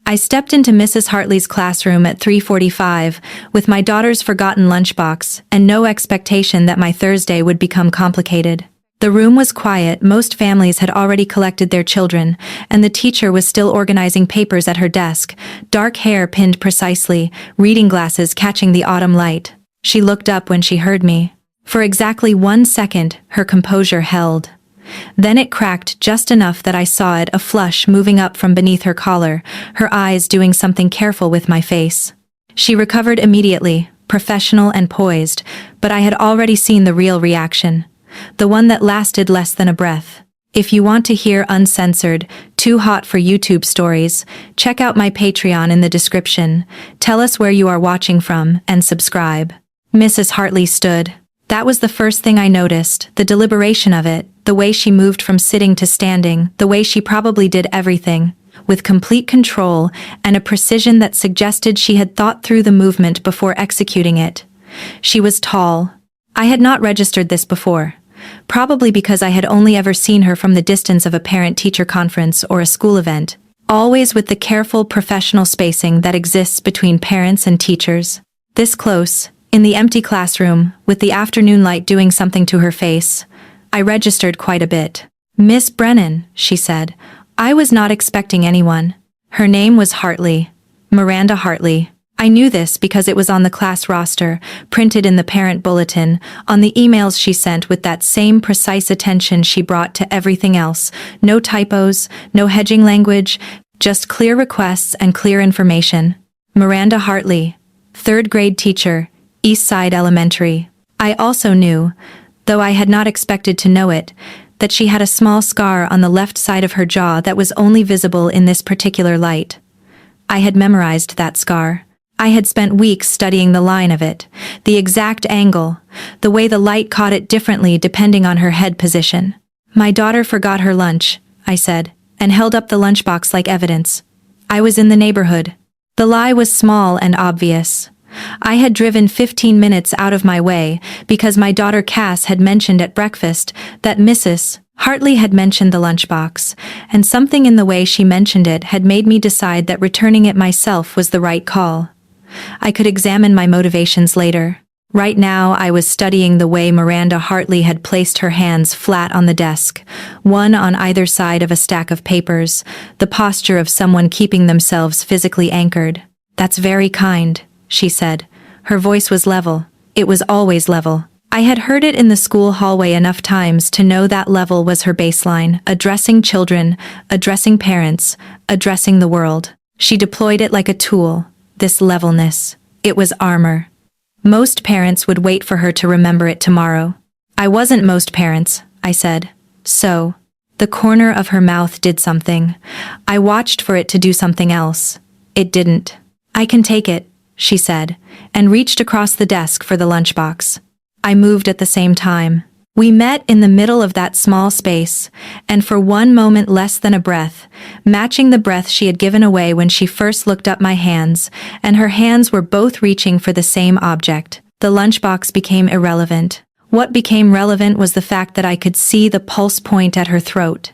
I stepped into Mrs. Hartley's classroom at 3:45 with my daughter's forgotten lunchbox and no expectation that my Thursday would become complicated. The room was quiet, most families had already collected their children, and the teacher was still organizing papers at her desk, dark hair pinned precisely, reading glasses catching the autumn light. She looked up when she heard me. For exactly 1 second, her composure held. Then it cracked just enough that I saw it, a flush moving up from beneath her collar, her eyes doing something careful with my face. She recovered immediately, professional and poised, but I had already seen the real reaction. The one that lasted less than a breath. If you want to hear uncensored, too hot for YouTube stories, check out my Patreon in the description. Tell us where you are watching from, and subscribe. Mrs. Hartley stood. That was the first thing I noticed, the deliberation of it, the way she moved from sitting to standing, the way she probably did everything, with complete control and a precision that suggested she had thought through the movement before executing it. She was tall. I had not registered this before, probably because I had only ever seen her from the distance of a parent-teacher conference or a school event, always with the careful professional spacing that exists between parents and teachers. This close, in the empty classroom, with the afternoon light doing something to her face, I registered quite a bit. "Miss Brennan," she said. I was not expecting anyone. Her name was Hartley. Miranda Hartley. I knew this because it was on the class roster, printed in the parent bulletin, on the emails she sent with that same precise attention she brought to everything else. No typos, no hedging language, just clear requests and clear information. Miranda Hartley, 3rd grade teacher, East Side Elementary. I also knew, though I had not expected to know it, that she had a small scar on the left side of her jaw that was only visible in this particular light. I had memorized that scar. I had spent weeks studying the line of it, the exact angle, the way the light caught it differently depending on her head position. "My daughter forgot her lunch," I said, and held up the lunchbox like evidence. I was in the neighborhood. The lie was small and obvious. I had driven 15 minutes out of my way because my daughter Cass had mentioned at breakfast that Mrs. Hartley had mentioned the lunchbox, and something in the way she mentioned it had made me decide that returning it myself was the right call. I could examine my motivations later. Right now I was studying the way Miranda Hartley had placed her hands flat on the desk, one on either side of a stack of papers, the posture of someone keeping themselves physically anchored. "That's very kind," she said. Her voice was level. It was always level. I had heard it in the school hallway enough times to know that level was her baseline, addressing children, addressing parents, addressing the world. She deployed it like a tool, this levelness. It was armor. Most parents would wait for her to remember it tomorrow. I wasn't most parents, I said. So, the corner of her mouth did something. I watched for it to do something else. It didn't. "I can take it," she said, and reached across the desk for the lunchbox. I moved at the same time. We met in the middle of that small space, and for one moment less than a breath, matching the breath she had given away when she first looked up my hands, and her hands were both reaching for the same object. The lunchbox became irrelevant. What became relevant was the fact that I could see the pulse point at her throat,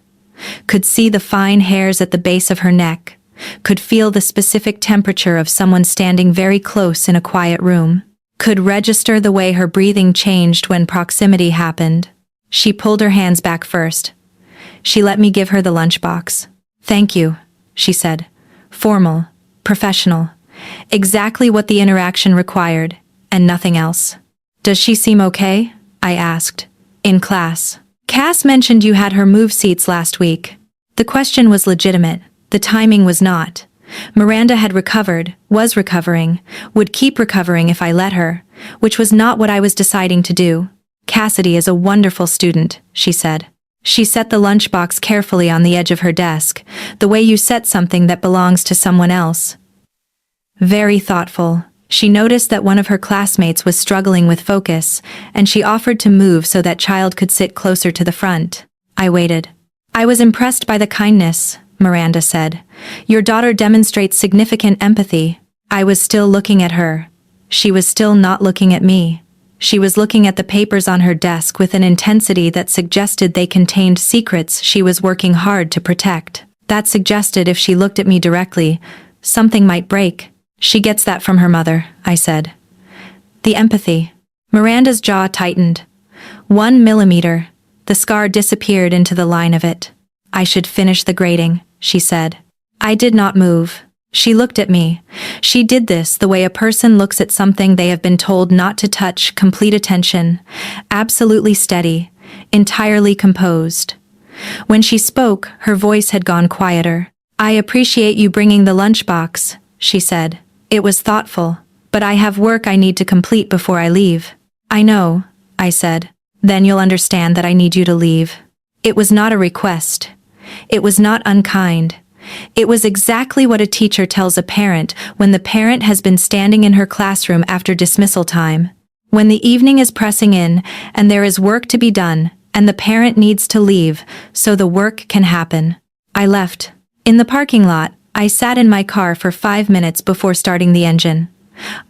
could see the fine hairs at the base of her neck, could feel the specific temperature of someone standing very close in a quiet room, could register the way her breathing changed when proximity happened. She pulled her hands back first. She let me give her the lunchbox. "Thank you," she said. Formal, professional, exactly what the interaction required, and nothing else. "Does she seem okay?" I asked. "In class. Cass mentioned you had her move seats last week." The question was legitimate. The timing was not. Miranda had recovered, was recovering, would keep recovering if I let her, which was not what I was deciding to do. "Cassidy is a wonderful student," she said. She set the lunchbox carefully on the edge of her desk, the way you set something that belongs to someone else. Very thoughtful. She noticed that one of her classmates was struggling with focus, and she offered to move so that child could sit closer to the front. I waited. "I was impressed by the kindness," Miranda said. "Your daughter demonstrates significant empathy." I was still looking at her. She was still not looking at me. She was looking at the papers on her desk with an intensity that suggested they contained secrets she was working hard to protect. That suggested if she looked at me directly, Something might break. She gets that from her mother, I said. The empathy. Miranda's jaw tightened. 1 millimeter. The scar disappeared into the line of it. I should finish the grading, she said. I did not move. She looked at me. She did this the way a person looks at something they have been told not to touch, complete attention, absolutely steady, entirely composed. When she spoke, her voice had gone quieter. I appreciate you bringing the lunchbox, she said. It was thoughtful, but I have work I need to complete before I leave. I know, I said. Then you'll understand that I need you to leave. It was not a request. It was not unkind. It was exactly what a teacher tells a parent when the parent has been standing in her classroom after dismissal time. When the evening is pressing in and there is work to be done, and the parent needs to leave so the work can happen. I left. In the parking lot, I sat in my car for 5 minutes before starting the engine.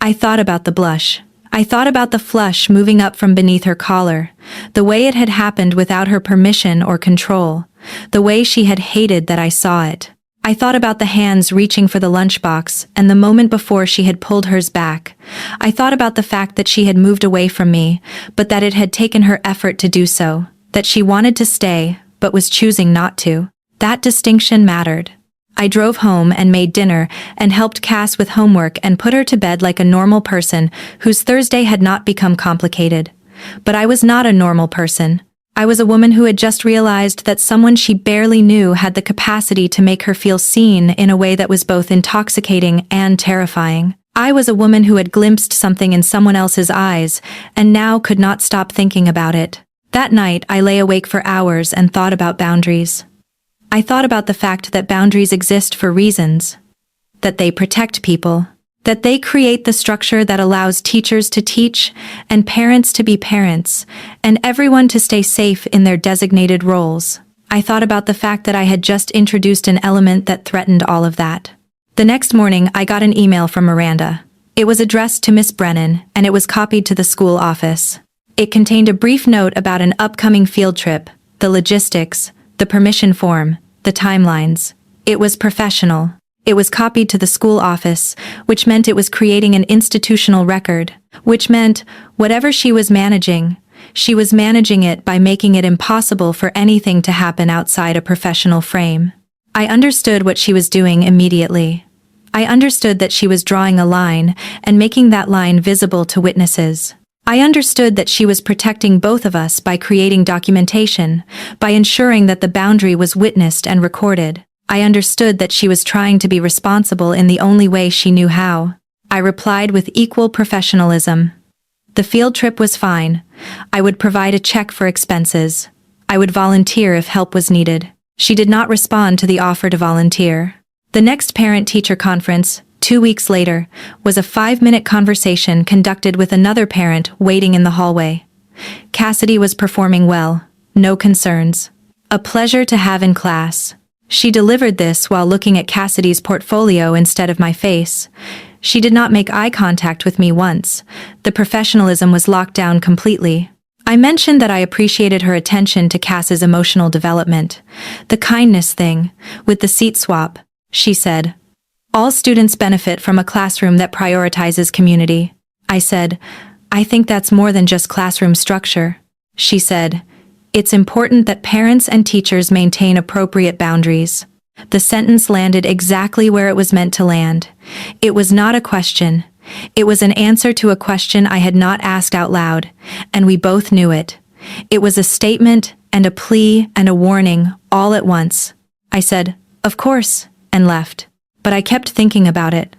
I thought about the blush. I thought about the flush moving up from beneath her collar, the way it had happened without her permission or control, the way she had hated that I saw it. I thought about the hands reaching for the lunchbox and the moment before she had pulled hers back. I thought about the fact that she had moved away from me, but that it had taken her effort to do so, that she wanted to stay, but was choosing not to. That distinction mattered. I drove home and made dinner and helped Cass with homework and put her to bed like a normal person whose Thursday had not become complicated. But I was not a normal person. I was a woman who had just realized that someone she barely knew had the capacity to make her feel seen in a way that was both intoxicating and terrifying. I was a woman who had glimpsed something in someone else's eyes and now could not stop thinking about it. That night, I lay awake for hours and thought about boundaries. I thought about the fact that boundaries exist for reasons, that they protect people, that they create the structure that allows teachers to teach and parents to be parents, and everyone to stay safe in their designated roles. I thought about the fact that I had just introduced an element that threatened all of that. The next morning, I got an email from Miranda. It was addressed to Miss Brennan, and it was copied to the school office. It contained a brief note about an upcoming field trip, the logistics, the permission form, the timelines. It was professional. It was copied to the school office, which meant it was creating an institutional record, which meant whatever she was managing it by making it impossible for anything to happen outside a professional frame. I understood what she was doing immediately. I understood that she was drawing a line and making that line visible to witnesses. I understood that she was protecting both of us by creating documentation, by ensuring that the boundary was witnessed and recorded. I understood that she was trying to be responsible in the only way she knew how. I replied with equal professionalism. The field trip was fine. I would provide a check for expenses. I would volunteer if help was needed. She did not respond to the offer to volunteer. The next parent-teacher conference, 2 weeks later, was a 5-minute conversation conducted with another parent waiting in the hallway. Cassidy was performing well. No concerns. A pleasure to have in class. She delivered this while looking at Cassidy's portfolio instead of my face. She did not make eye contact with me once. The professionalism was locked down completely. I mentioned that I appreciated her attention to Cass's emotional development. The kindness thing, with the seat swap, she said. All students benefit from a classroom that prioritizes community. I said, I think that's more than just classroom structure. She said, it's important that parents and teachers maintain appropriate boundaries. The sentence landed exactly where it was meant to land. It was not a question. It was an answer to a question I had not asked out loud, and we both knew it. It was a statement and a plea and a warning all at once. I said, of course, and left. But I kept thinking about it.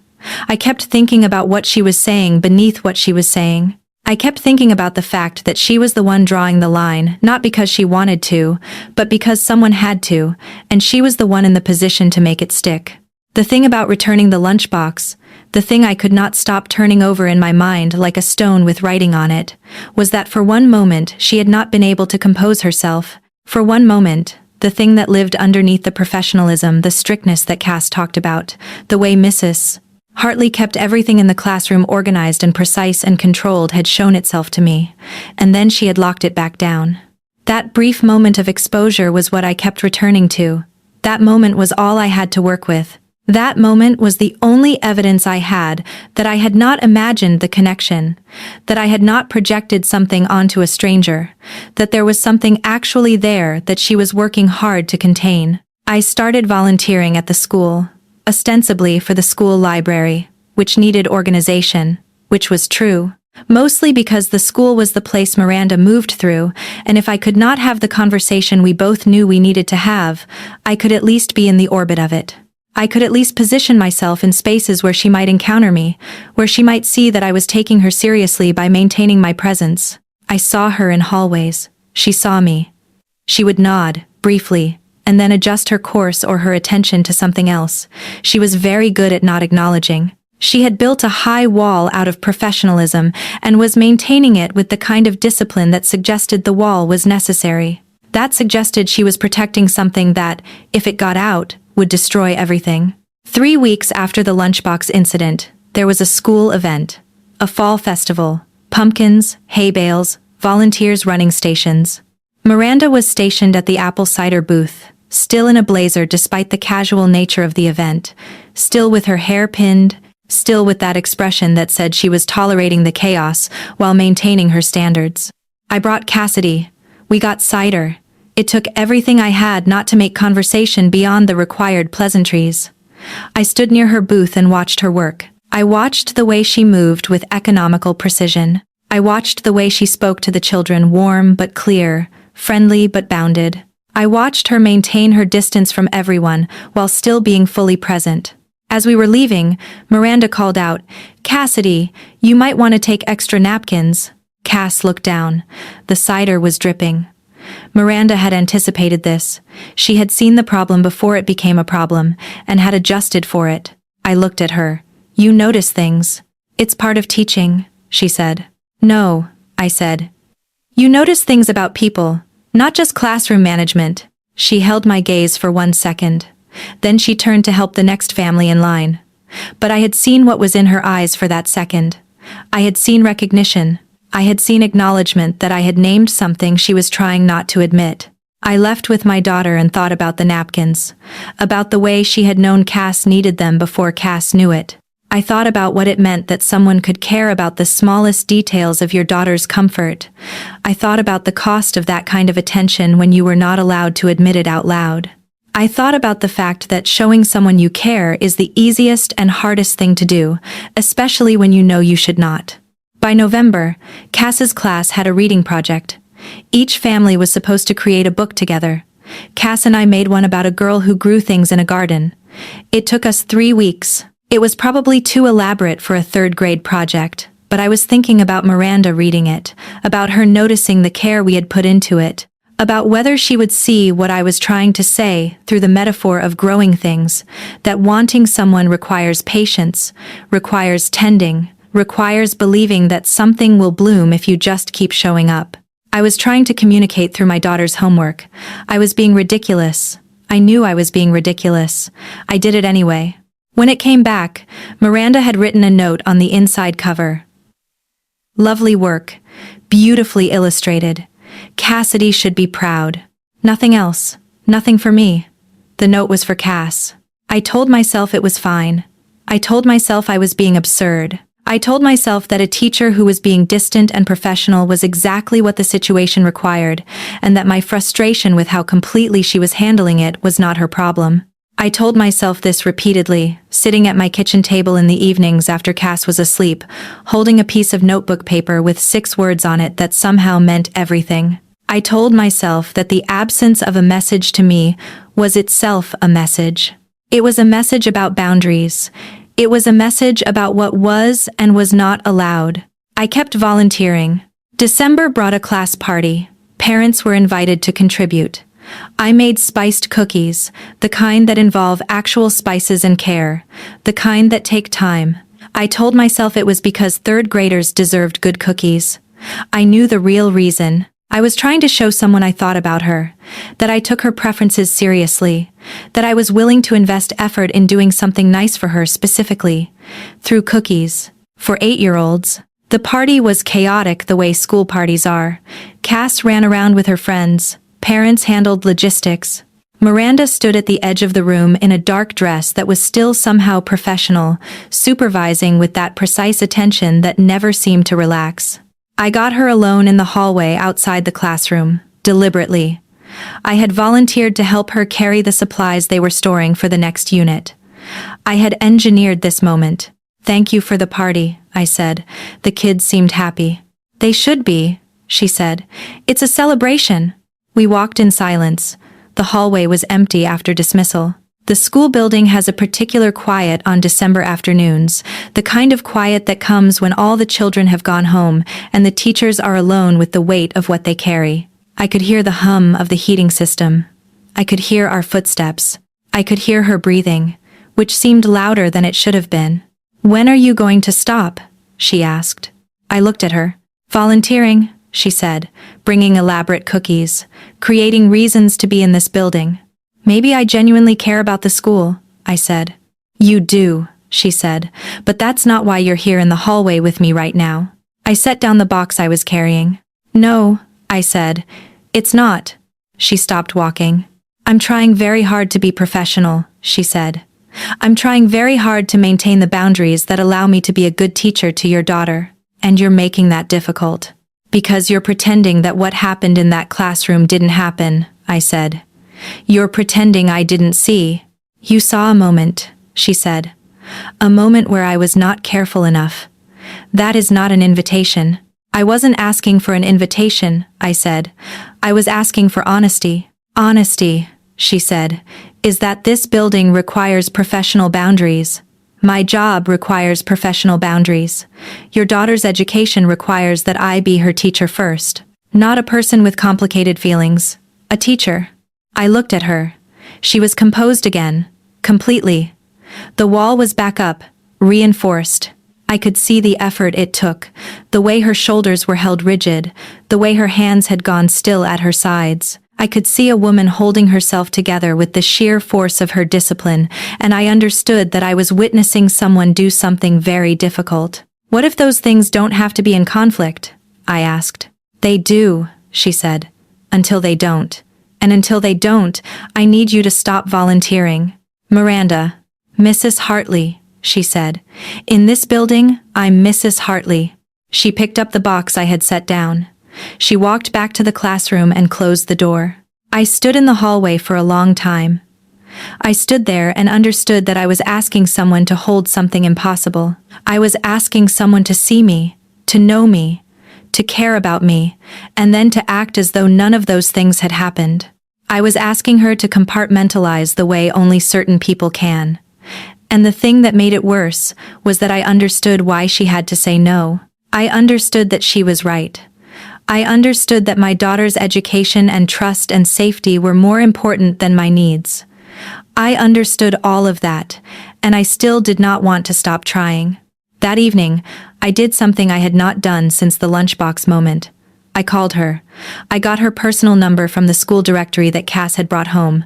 I kept thinking about what she was saying beneath what she was saying. I kept thinking about the fact that she was the one drawing the line, not because she wanted to, but because someone had to, and she was the one in the position to make it stick. The thing about returning the lunchbox, the thing I could not stop turning over in my mind like a stone with writing on it, was that for one moment she had not been able to compose herself. For one moment, the thing that lived underneath the professionalism, the strictness that Cass talked about, the way Mrs. Hartley kept everything in the classroom organized and precise and controlled had shown itself to me, and then she had locked it back down. That brief moment of exposure was what I kept returning to. That moment was all I had to work with. That moment was the only evidence I had that I had not imagined the connection, that I had not projected something onto a stranger, that there was something actually there that she was working hard to contain. I started volunteering at the school, ostensibly for the school library, which needed organization, which was true. Mostly because the school was the place Miranda moved through, and if I could not have the conversation we both knew we needed to have, I could at least be in the orbit of it. I could at least position myself in spaces where she might encounter me, where she might see that I was taking her seriously by maintaining my presence. I saw her in hallways. She saw me. She would nod, briefly, and then adjust her course or her attention to something else. She was very good at not acknowledging. She had built a high wall out of professionalism and was maintaining it with the kind of discipline that suggested the wall was necessary. That suggested she was protecting something that, if it got out, would destroy everything. 3 weeks after the Lunchbox incident, there was a school event. A fall festival. Pumpkins, hay bales, volunteers running stations. Miranda was stationed at the apple cider booth, still in a blazer despite the casual nature of the event, still with her hair pinned, still with that expression that said she was tolerating the chaos while maintaining her standards. I brought Cassidy. We got cider. It took everything I had not to make conversation beyond the required pleasantries. I stood near her booth and watched her work. I watched the way she moved with economical precision. I watched the way she spoke to the children, warm but clear, friendly but bounded. I watched her maintain her distance from everyone while still being fully present. As we were leaving, Miranda called out, "Cassidy, you might want to take extra napkins." Cass looked down. The cider was dripping. Miranda had anticipated this. She had seen the problem before it became a problem, and had adjusted for it. I looked at her. "You notice things. It's part of teaching," she said. "No," I said. "You notice things about people, not just classroom management." She held my gaze for 1 second. Then she turned to help the next family in line. But I had seen what was in her eyes for that second. I had seen recognition. I had seen acknowledgement that I had named something she was trying not to admit. I left with my daughter and thought about the napkins, about the way she had known Cass needed them before Cass knew it. I thought about what it meant that someone could care about the smallest details of your daughter's comfort. I thought about the cost of that kind of attention when you were not allowed to admit it out loud. I thought about the fact that showing someone you care is the easiest and hardest thing to do, especially when you know you should not. By November, Cass's class had a reading project. Each family was supposed to create a book together. Cass and I made one about a girl who grew things in a garden. It took us 3 weeks. It was probably too elaborate for a 3rd grade project, but I was thinking about Miranda reading it, about her noticing the care we had put into it, about whether she would see what I was trying to say through the metaphor of growing things, that wanting someone requires patience, requires tending, requires believing that something will bloom if you just keep showing up. I was trying to communicate through my daughter's homework. I was being ridiculous. I knew I was being ridiculous. I did it anyway. When it came back, Miranda had written a note on the inside cover. "Lovely work. Beautifully illustrated. Cassidy should be proud." Nothing else. Nothing for me. The note was for Cass. I told myself it was fine. I told myself I was being absurd. I told myself that a teacher who was being distant and professional was exactly what the situation required, and that my frustration with how completely she was handling it was not her problem. I told myself this repeatedly, sitting at my kitchen table in the evenings after Cass was asleep, holding a piece of notebook paper with 6 words on it that somehow meant everything. I told myself that the absence of a message to me was itself a message. It was a message about boundaries. It was a message about what was and was not allowed. I kept volunteering. December brought a class party. Parents were invited to contribute. I made spiced cookies, the kind that involve actual spices and care, the kind that take time. I told myself it was because 3rd graders deserved good cookies. I knew the real reason. I was trying to show someone I thought about her, that I took her preferences seriously, that I was willing to invest effort in doing something nice for her specifically, through cookies. For 8-year-olds, the party was chaotic the way school parties are. Cass ran around with her friends. Parents handled logistics. Miranda stood at the edge of the room in a dark dress that was still somehow professional, supervising with that precise attention that never seemed to relax. I got her alone in the hallway outside the classroom, deliberately. I had volunteered to help her carry the supplies they were storing for the next unit. I had engineered this moment. "Thank you for the party," I said. The kids seemed happy. "They should be," she said. "It's a celebration." We walked in silence. The hallway was empty after dismissal. The school building has a particular quiet on December afternoons, the kind of quiet that comes when all the children have gone home and the teachers are alone with the weight of what they carry. I could hear the hum of the heating system. I could hear our footsteps. I could hear her breathing, which seemed louder than it should have been. "When are you going to stop?" she asked. I looked at her. "Volunteering," she said, bringing elaborate cookies, "creating reasons to be in this building." "Maybe I genuinely care about the school," I said. "You do," she said, "but that's not why you're here in the hallway with me right now." I set down the box I was carrying. "No," I said, "it's not." She stopped walking. "I'm trying very hard to be professional," she said. "I'm trying very hard to maintain the boundaries that allow me to be a good teacher to your daughter, and you're making that difficult. Because you're pretending that what happened in that classroom didn't happen," I said. "You're pretending I didn't see." "You saw a moment," she said. "A moment where I was not careful enough. That is not an invitation." "I wasn't asking for an invitation," I said. "I was asking for honesty." "Honesty," she said, "is that this building requires professional boundaries. My job requires professional boundaries. Your daughter's education requires that I be her teacher first. Not a person with complicated feelings. A teacher." I looked at her. She was composed again. Completely. The wall was back up, reinforced. I could see the effort it took, the way her shoulders were held rigid, the way her hands had gone still at her sides. I could see a woman holding herself together with the sheer force of her discipline, and I understood that I was witnessing someone do something very difficult. "What if those things don't have to be in conflict?" I asked. "They do," she said. "Until they don't. And until they don't, I need you to stop volunteering." "Miranda." "Mrs. Hartley," she said. "In this building, I'm Mrs. Hartley." She picked up the box I had set down. She walked back to the classroom and closed the door. I stood in the hallway for a long time. I stood there and understood that I was asking someone to hold something impossible. I was asking someone to see me, to know me, to care about me, and then to act as though none of those things had happened. I was asking her to compartmentalize the way only certain people can. And the thing that made it worse was that I understood why she had to say no. I understood that she was right. I understood that my daughter's education and trust and safety were more important than my needs. I understood all of that, and I still did not want to stop trying. That evening, I did something I had not done since the lunchbox moment. I called her. I got her personal number from the school directory that Cass had brought home.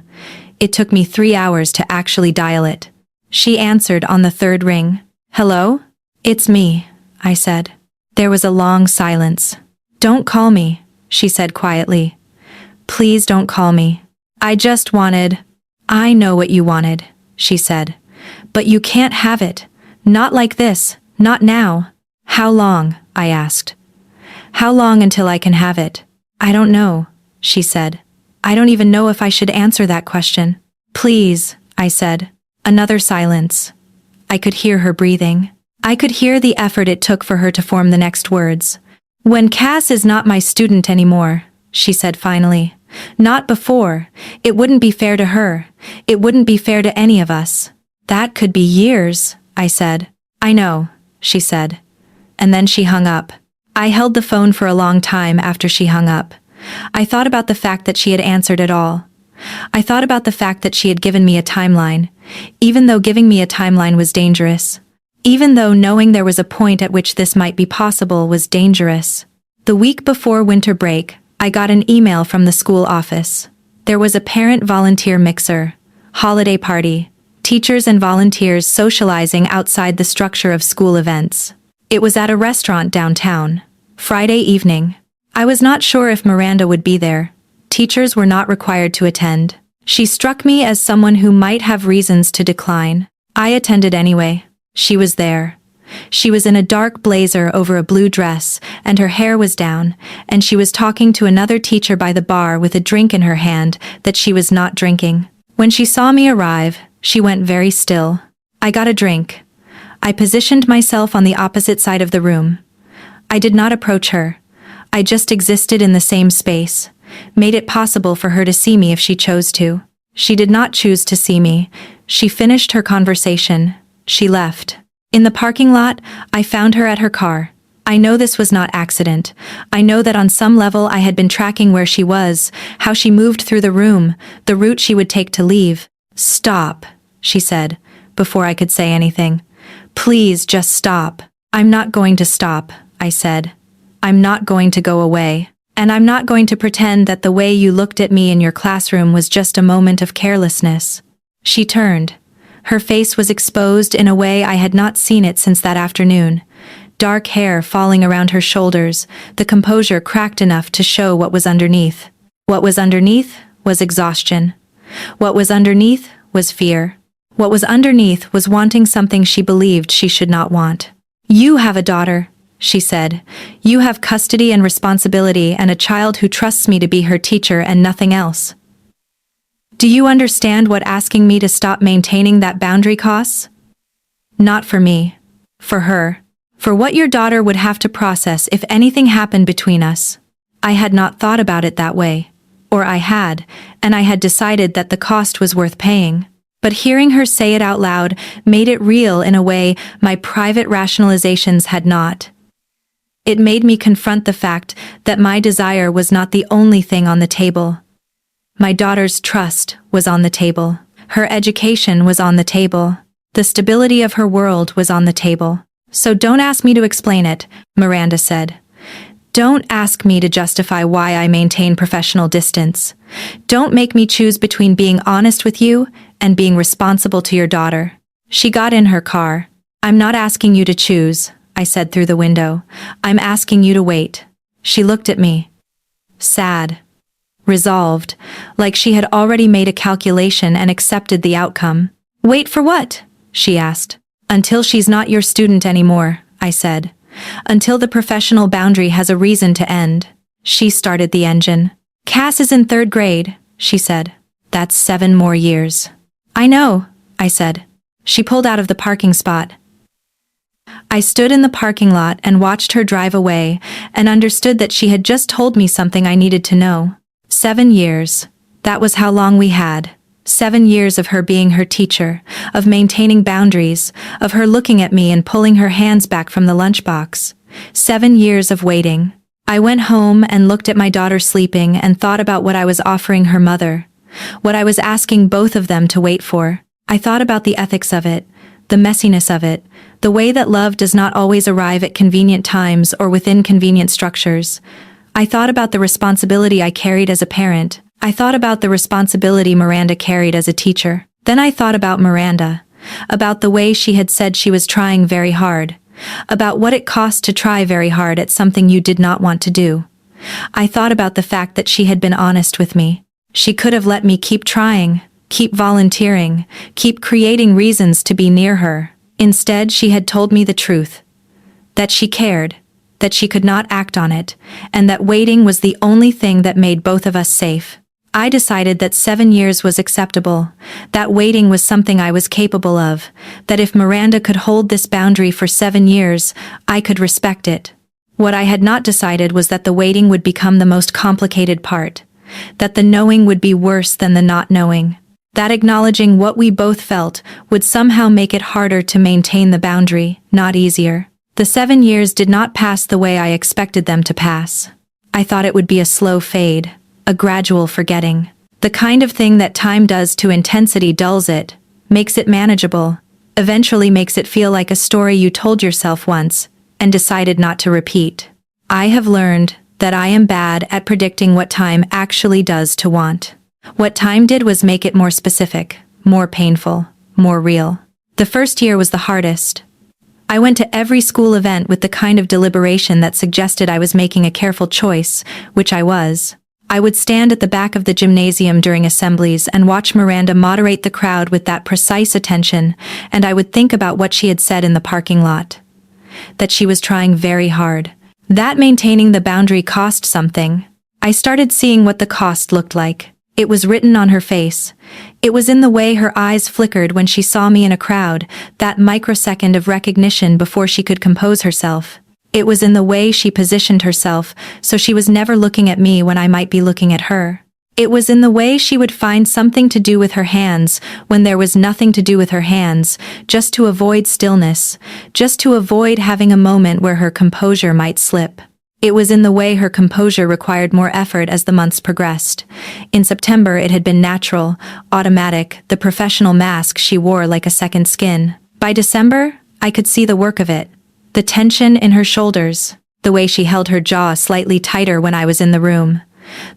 It took me 3 hours to actually dial it. She answered on the third ring. "Hello? It's me," I said. There was a long silence. "Don't call me," she said quietly. "Please don't call me. I just wanted—" "I know what you wanted," she said. "But you can't have it. Not like this, not now." "How long?" I asked. "How long until I can have it?" "I don't know," she said. "I don't even know if I should answer that question." "Please," I said. Another silence. I could hear her breathing. I could hear the effort it took for her to form the next words. "When Cass is not my student anymore," she said finally. "Not before. It wouldn't be fair to her. It wouldn't be fair to any of us." "That could be years," I said. "I know," she said. And then she hung up. I held the phone for a long time after she hung up. I thought about the fact that she had answered at all. I thought about the fact that she had given me a timeline, even though giving me a timeline was dangerous. Even though knowing there was a point at which this might be possible was dangerous. The week before winter break, I got an email from the school office. There was a parent volunteer mixer, holiday party, teachers and volunteers socializing outside the structure of school events. It was at a restaurant downtown. Friday evening. I was not sure if Miranda would be there. Teachers were not required to attend. She struck me as someone who might have reasons to decline. I attended anyway. She was there. She was in a dark blazer over a blue dress, and her hair was down, and she was talking to another teacher by the bar with a drink in her hand that she was not drinking. When she saw me arrive, she went very still. I got a drink. I positioned myself on the opposite side of the room. I did not approach her. I just existed in the same space, made it possible for her to see me if she chose to. She did not choose to see me. She finished her conversation. She left. In the parking lot, I found her at her car. I know this was not accident. I know that on some level I had been tracking where she was, how she moved through the room, the route she would take to leave. "Stop," she said, before I could say anything. "Please just stop." "I'm not going to stop," I said. "I'm not going to go away. And I'm not going to pretend that the way you looked at me in your classroom was just a moment of carelessness." She turned. Her face was exposed in a way I had not seen it since that afternoon. Dark hair falling around her shoulders, the composure cracked enough to show what was underneath. What was underneath was exhaustion. What was underneath was fear. What was underneath was wanting something she believed she should not want. "You have a daughter," she said. "You have custody and responsibility and a child who trusts me to be her teacher and nothing else. Do you understand what asking me to stop maintaining that boundary costs? Not for me. For her. For what your daughter would have to process if anything happened between us." I had not thought about it that way. Or I had, and I had decided that the cost was worth paying. But hearing her say it out loud made it real in a way my private rationalizations had not. It made me confront the fact that my desire was not the only thing on the table. My daughter's trust was on the table. Her education was on the table. The stability of her world was on the table. "So don't ask me to explain it," Miranda said. "Don't ask me to justify why I maintain professional distance. Don't make me choose between being honest with you and being responsible to your daughter." She got in her car. "I'm not asking you to choose," I said through the window. "I'm asking you to wait." She looked at me. Sad. Resolved, like she had already made a calculation and accepted the outcome. "Wait for what?" she asked. "Until she's not your student anymore," I said. "Until the professional boundary has a reason to end." She started the engine. "Cass is in 3rd grade," she said. "That's 7 more years." "I know," I said. She pulled out of the parking spot. I stood in the parking lot and watched her drive away and understood that she had just told me something I needed to know. 7 years. That was how long we had. 7 years of her being her teacher, of maintaining boundaries, of her looking at me and pulling her hands back from the lunchbox. 7 years of waiting. I went home and looked at my daughter sleeping and thought about what I was offering her mother, what I was asking both of them to wait for. I thought about the ethics of it, the messiness of it, the way that love does not always arrive at convenient times or within convenient structures. I thought about the responsibility I carried as a parent. I thought about the responsibility Miranda carried as a teacher. Then I thought about Miranda, about the way she had said she was trying very hard, about what it cost to try very hard at something you did not want to do. I thought about the fact that she had been honest with me. She could have let me keep trying, keep volunteering, keep creating reasons to be near her. Instead, she had told me the truth. That she cared, that she could not act on it, and that waiting was the only thing that made both of us safe. I decided that 7 years was acceptable, that waiting was something I was capable of, that if Miranda could hold this boundary for 7 years, I could respect it. What I had not decided was that the waiting would become the most complicated part, that the knowing would be worse than the not knowing, that acknowledging what we both felt would somehow make it harder to maintain the boundary, not easier. The 7 years did not pass the way I expected them to pass. I thought it would be a slow fade, a gradual forgetting. The kind of thing that time does to intensity dulls it, makes it manageable, eventually makes it feel like a story you told yourself once, and decided not to repeat. I have learned that I am bad at predicting what time actually does to want. What time did was make it more specific, more painful, more real. The first year was the hardest. I went to every school event with the kind of deliberation that suggested I was making a careful choice, which I was. I would stand at the back of the gymnasium during assemblies and watch Miranda moderate the crowd with that precise attention, and I would think about what she had said in the parking lot. That she was trying very hard. That maintaining the boundary cost something. I started seeing what the cost looked like. It was written on her face. It was in the way her eyes flickered when she saw me in a crowd, that microsecond of recognition before she could compose herself. It was in the way she positioned herself, so she was never looking at me when I might be looking at her. It was in the way she would find something to do with her hands when there was nothing to do with her hands, just to avoid stillness, just to avoid having a moment where her composure might slip. It was in the way her composure required more effort as the months progressed. In September it had been natural, automatic, the professional mask she wore like a second skin. By December, I could see the work of it. The tension in her shoulders, the way she held her jaw slightly tighter when I was in the room,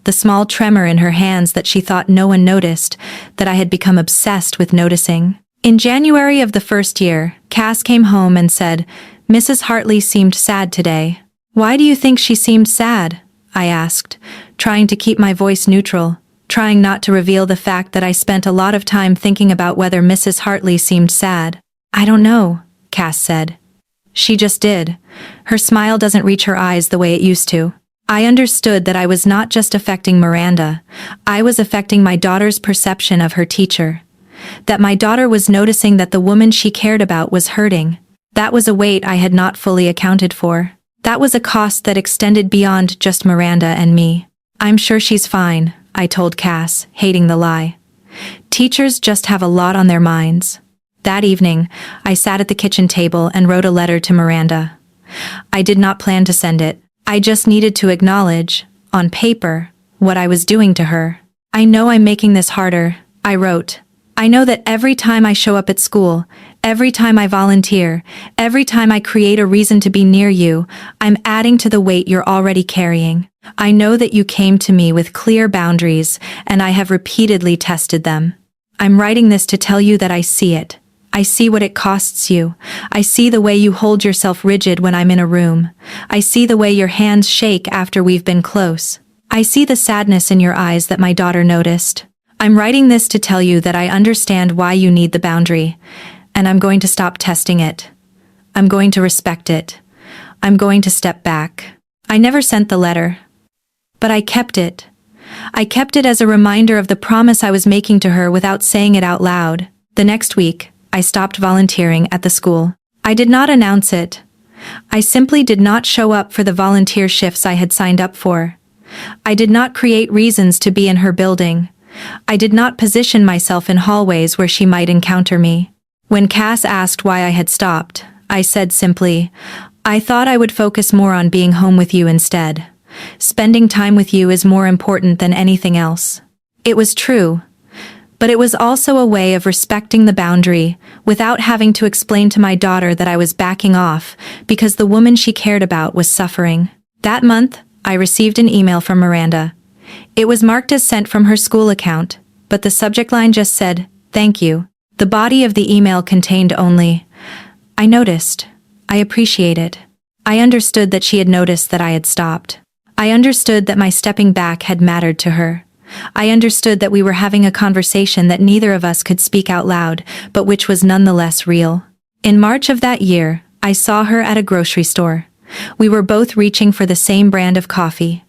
the small tremor in her hands that she thought no one noticed, that I had become obsessed with noticing. In January of the first year, Cass came home and said, "Mrs. Hartley seemed sad today." "Why do you think she seemed sad?" I asked, trying to keep my voice neutral, trying not to reveal the fact that I spent a lot of time thinking about whether Mrs. Hartley seemed sad. "I don't know," Cass said. She just did. Her smile doesn't reach her eyes the way it used to. I understood that I was not just affecting Miranda. I was affecting my daughter's perception of her teacher. That my daughter was noticing that the woman she cared about was hurting. That was a weight I had not fully accounted for. That was a cost that extended beyond just Miranda and me. "I'm sure she's fine," I told Cass, hating the lie. Teachers just have a lot on their minds. That evening, I sat at the kitchen table and wrote a letter to Miranda. I did not plan to send it. I just needed to acknowledge, on paper, what I was doing to her. "I know I'm making this harder," I wrote. "I know that every time I show up at school, every time I volunteer, every time I create a reason to be near you, I'm adding to the weight you're already carrying. I know that you came to me with clear boundaries, and I have repeatedly tested them. I'm writing this to tell you that I see it. I see what it costs you. I see the way you hold yourself rigid when I'm in a room. I see the way your hands shake after we've been close. I see the sadness in your eyes that my daughter noticed. I'm writing this to tell you that I understand why you need the boundary, and I'm going to stop testing it. I'm going to respect it. I'm going to step back." I never sent the letter. But I kept it. I kept it as a reminder of the promise I was making to her without saying it out loud. The next week, I stopped volunteering at the school. I did not announce it. I simply did not show up for the volunteer shifts I had signed up for. I did not create reasons to be in her building. I did not position myself in hallways where she might encounter me. When Cass asked why I had stopped, I said simply, "I thought I would focus more on being home with you instead. Spending time with you is more important than anything else." It was true. But it was also a way of respecting the boundary, without having to explain to my daughter that I was backing off, because the woman she cared about was suffering. That month, I received an email from Miranda. It was marked as sent from her school account, but the subject line just said, "Thank you." The body of the email contained only, "I noticed. I appreciate it." I understood that she had noticed that I had stopped. I understood that my stepping back had mattered to her. I understood that we were having a conversation that neither of us could speak out loud, but which was nonetheless real. In March of that year, I saw her at a grocery store. We were both reaching for the same brand of coffee.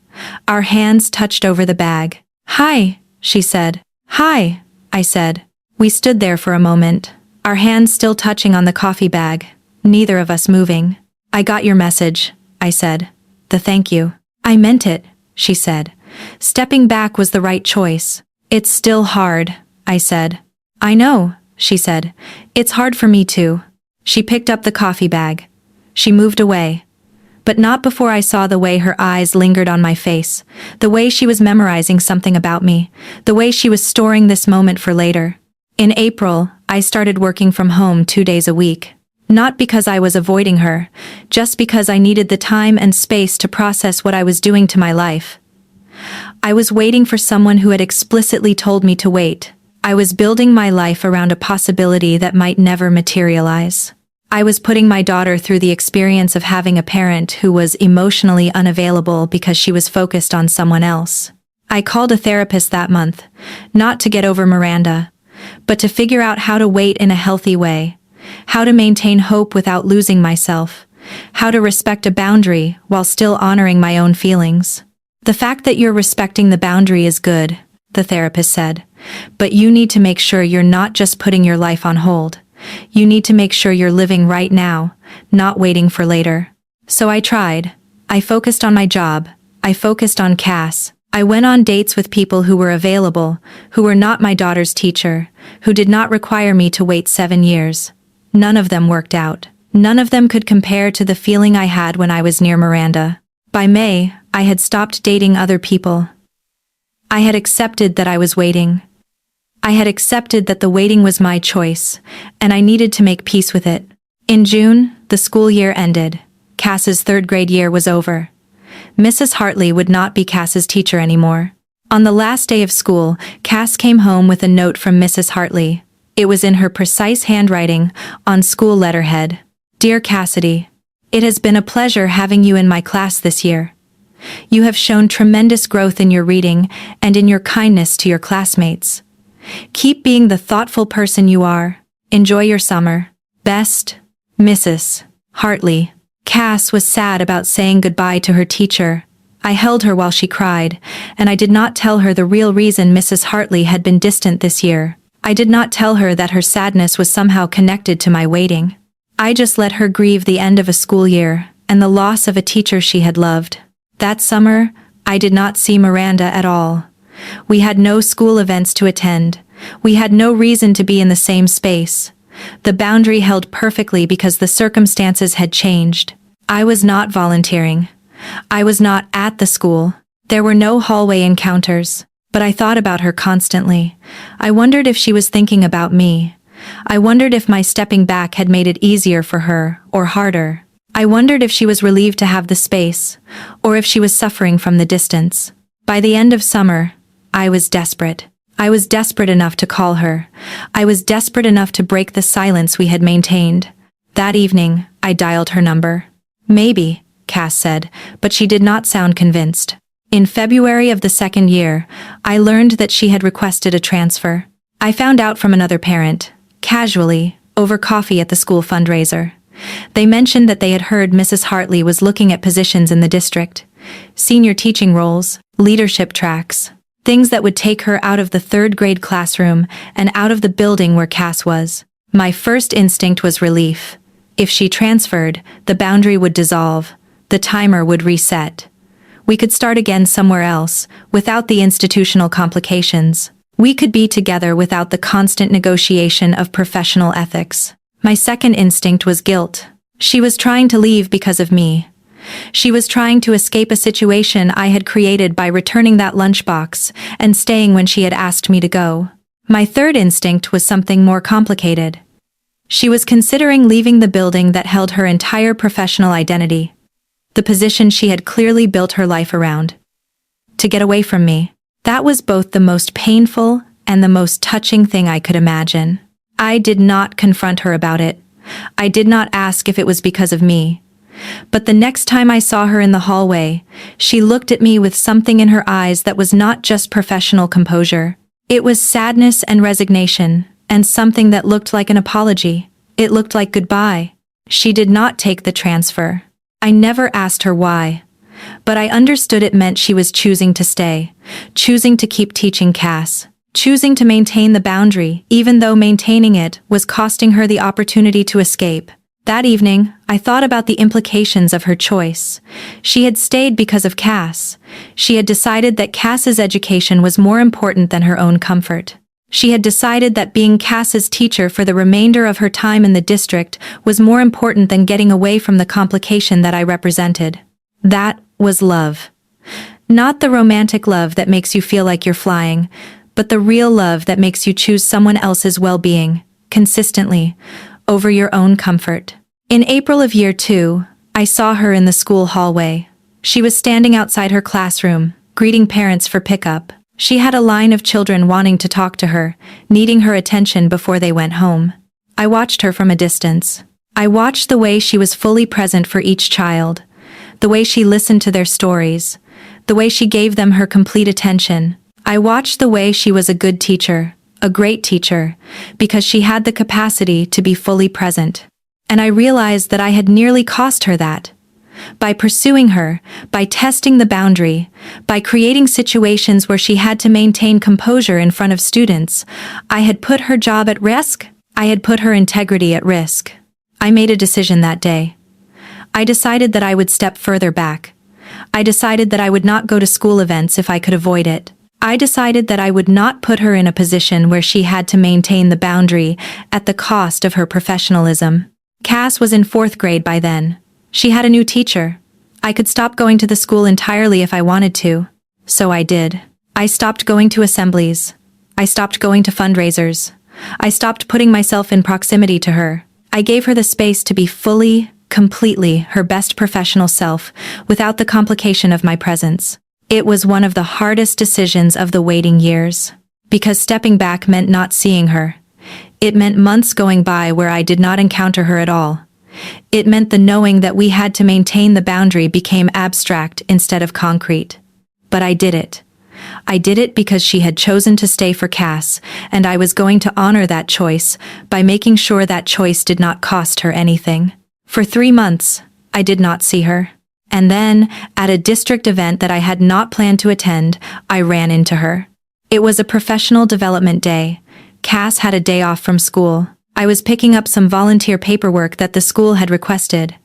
Our hands touched over the bag. "Hi," she said. "Hi," I said. We stood there for a moment, our hands still touching on the coffee bag, neither of us moving. "I got your message," I said. "The thank you." "I meant it," she said. Stepping back was the right choice. "It's still hard," I said. "I know," she said. "It's hard for me too." She picked up the coffee bag. She moved away. But not before I saw the way her eyes lingered on my face, the way she was memorizing something about me, the way she was storing this moment for later. In April, I started working from home 2 days a week. Not because I was avoiding her, just because I needed the time and space to process what I was doing to my life. I was waiting for someone who had explicitly told me to wait. I was building my life around a possibility that might never materialize. I was putting my daughter through the experience of having a parent who was emotionally unavailable because she was focused on someone else. I called a therapist that month, not to get over Miranda, but to figure out how to wait in a healthy way, how to maintain hope without losing myself, how to respect a boundary while still honoring my own feelings. The fact that you're respecting the boundary is good, the therapist said, but you need to make sure you're not just putting your life on hold. You need to make sure you're living right now, not waiting for later. So I tried. I focused on my job. I focused on Cass. I went on dates with people who were available, who were not my daughter's teacher, who did not require me to wait 7 years. None of them worked out. None of them could compare to the feeling I had when I was near Miranda. By May, I had stopped dating other people. I had accepted that I was waiting. I had accepted that the waiting was my choice, and I needed to make peace with it. In June, the school year ended. Cass's third grade year was over. Mrs. Hartley would not be Cass's teacher anymore. On the last day of school, Cass came home with a note from Mrs. Hartley. It was in her precise handwriting, on school letterhead. Dear Cassidy, it has been a pleasure having you in my class this year. You have shown tremendous growth in your reading and in your kindness to your classmates. Keep being the thoughtful person you are. Enjoy your summer. Best, Mrs. Hartley. Cass was sad about saying goodbye to her teacher. I held her while she cried, and I did not tell her the real reason Mrs. Hartley had been distant this year. I did not tell her that her sadness was somehow connected to my waiting. I just let her grieve the end of a school year and the loss of a teacher she had loved. That summer, I did not see Miranda at all. We had no school events to attend. We had no reason to be in the same space. The boundary held perfectly because the circumstances had changed. I was not volunteering. I was not at the school. There were no hallway encounters, but I thought about her constantly. I wondered if she was thinking about me. I wondered if my stepping back had made it easier for her or harder. I wondered if she was relieved to have the space, or if she was suffering from the distance. By the end of summer, I was desperate. I was desperate enough to call her. I was desperate enough to break the silence we had maintained. That evening, I dialed her number. Maybe, Cass said, but she did not sound convinced. In February of the second year, I learned that she had requested a transfer. I found out from another parent, casually, over coffee at the school fundraiser. They mentioned that they had heard Mrs. Hartley was looking at positions in the district. Senior teaching roles, leadership tracks, things that would take her out of the third grade classroom and out of the building where Cass was. My first instinct was relief. If she transferred, the boundary would dissolve. The timer would reset. We could start again somewhere else, without the institutional complications. We could be together without the constant negotiation of professional ethics. My second instinct was guilt. She was trying to leave because of me. She was trying to escape a situation I had created by returning that lunchbox and staying when she had asked me to go. My third instinct was something more complicated. She was considering leaving the building that held her entire professional identity, the position she had clearly built her life around. To get away from me. That was both the most painful and the most touching thing I could imagine. I did not confront her about it. I did not ask if it was because of me. But the next time I saw her in the hallway, she looked at me with something in her eyes that was not just professional composure. It was sadness and resignation, and something that looked like an apology. It looked like goodbye. She did not take the transfer. I never asked her why. But I understood it meant she was choosing to stay, choosing to keep teaching Cass, choosing to maintain the boundary, even though maintaining it was costing her the opportunity to escape. That evening, I thought about the implications of her choice. She had stayed because of Cass. She had decided that Cass's education was more important than her own comfort. She had decided that being Cass's teacher for the remainder of her time in the district was more important than getting away from the complication that I represented. That was love. Not the romantic love that makes you feel like you're flying, but the real love that makes you choose someone else's well-being, consistently, over your own comfort. In April of year 2, I saw her in the school hallway. She was standing outside her classroom, greeting parents for pickup. She had a line of children wanting to talk to her, needing her attention before they went home. I watched her from a distance. I watched the way she was fully present for each child, the way she listened to their stories, the way she gave them her complete attention. I watched the way she was a good teacher, a great teacher, because she had the capacity to be fully present. And I realized that I had nearly cost her that. By pursuing her, by testing the boundary, by creating situations where she had to maintain composure in front of students, I had put her job at risk. I had put her integrity at risk. I made a decision that day. I decided that I would step further back. I decided that I would not go to school events if I could avoid it. I decided that I would not put her in a position where she had to maintain the boundary at the cost of her professionalism. Cass was in 4th grade by then. She had a new teacher. I could stop going to the school entirely if I wanted to. So I did. I stopped going to assemblies. I stopped going to fundraisers. I stopped putting myself in proximity to her. I gave her the space to be fully, completely her best professional self, without the complication of my presence. It was one of the hardest decisions of the waiting years. Because stepping back meant not seeing her. It meant months going by where I did not encounter her at all. It meant the knowing that we had to maintain the boundary became abstract instead of concrete. But I did it. I did it because she had chosen to stay for Cass, and I was going to honor that choice by making sure that choice did not cost her anything. For 3 months, I did not see her. And then, at a district event that I had not planned to attend, I ran into her. It was a professional development day. Cass had a day off from school. I was picking up some volunteer paperwork that the school had requested.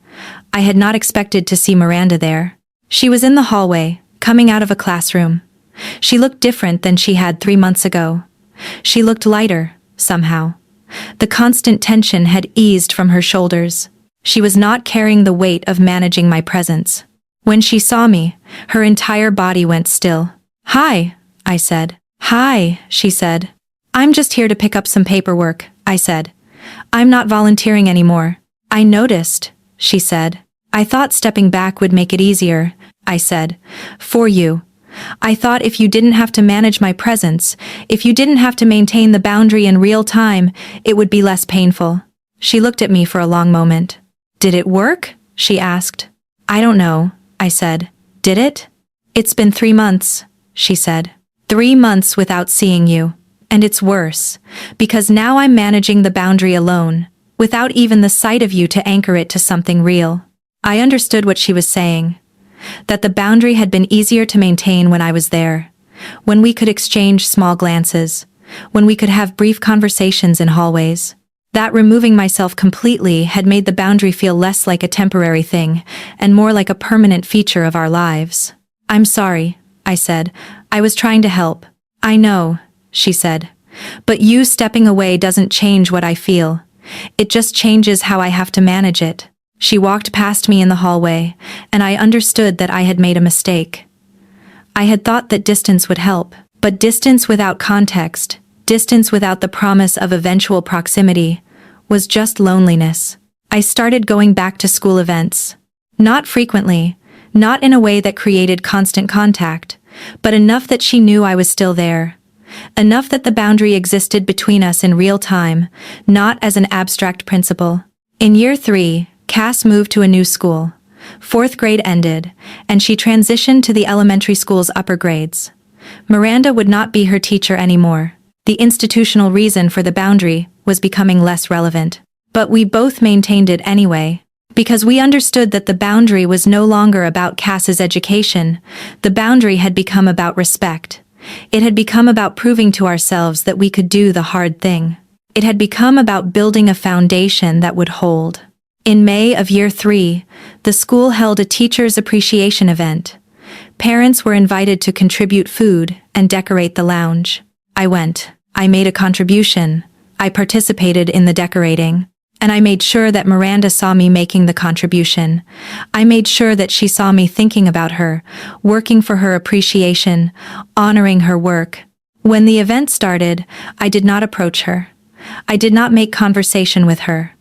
I had not expected to see Miranda there. She was in the hallway, coming out of a classroom. She looked different than she had 3 months ago. She looked lighter, somehow. The constant tension had eased from her shoulders. She was not carrying the weight of managing my presence. When she saw me, her entire body went still. "Hi," I said. "Hi," she said. "I'm just here to pick up some paperwork," I said. "I'm not volunteering anymore." "I noticed," she said. "I thought stepping back would make it easier," I said. "For you. I thought if you didn't have to manage my presence, if you didn't have to maintain the boundary in real time, it would be less painful." She looked at me for a long moment. "Did it work?" she asked. "I don't know," I said. "Did it?" "It's been 3 months," she said. 3 months without seeing you. And it's worse, because now I'm managing the boundary alone, without even the sight of you to anchor it to something real. I understood what she was saying. That the boundary had been easier to maintain when I was there, when we could exchange small glances, when we could have brief conversations in hallways. That removing myself completely had made the boundary feel less like a temporary thing, and more like a permanent feature of our lives. "I'm sorry," I said. "I was trying to help." "I know," she said. "But you stepping away doesn't change what I feel. It just changes how I have to manage it." She walked past me in the hallway, and I understood that I had made a mistake. I had thought that distance would help, but distance without context, distance without the promise of eventual proximity, was just loneliness. I started going back to school events. Not frequently, not in a way that created constant contact, but enough that she knew I was still there. Enough that the boundary existed between us in real time, not as an abstract principle. In year 3, Cass moved to a new school. 4th grade ended, and she transitioned to the elementary school's upper grades. Miranda would not be her teacher anymore. The institutional reason for the boundary was becoming less relevant. But we both maintained it anyway. Because we understood that the boundary was no longer about Cass's education, the boundary had become about respect. It had become about proving to ourselves that we could do the hard thing. It had become about building a foundation that would hold. In May of year 3, the school held a teacher's appreciation event. Parents were invited to contribute food and decorate the lounge. I went. I made a contribution. I participated in the decorating. And I made sure that Miranda saw me making the contribution. I made sure that she saw me thinking about her, working for her appreciation, honoring her work. When the event started, I did not approach her. I did not make conversation with her.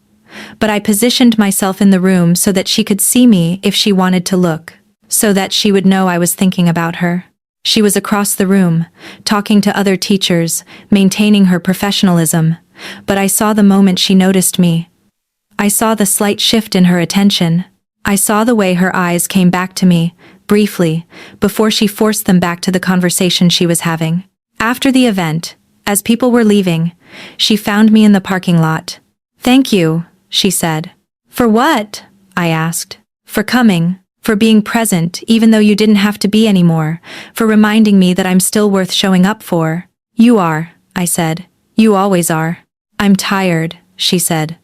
But I positioned myself in the room so that she could see me if she wanted to look, so that she would know I was thinking about her. She was across the room, talking to other teachers, maintaining her professionalism. But I saw the moment she noticed me. I saw the slight shift in her attention. I saw the way her eyes came back to me, briefly, before she forced them back to the conversation she was having. After the event, as people were leaving, she found me in the parking lot. "Thank you," she said. "For what?" I asked. "For coming, for being present even though you didn't have to be anymore, for reminding me that I'm still worth showing up for." "You are," I said. "You always are." "I'm tired," she said.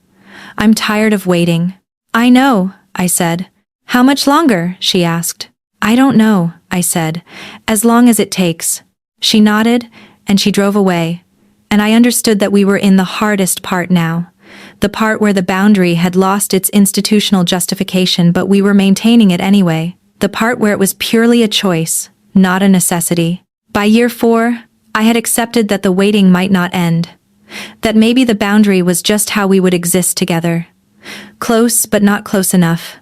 "I'm tired of waiting." "I know," I said. "How much longer?" she asked. "I don't know," I said. "As long as it takes." She nodded, and she drove away, and I understood that we were in the hardest part now. The part where the boundary had lost its institutional justification but we were maintaining it anyway. The part where it was purely a choice, not a necessity. By year 4, I had accepted that the waiting might not end. That maybe the boundary was just how we would exist together. Close but not close enough.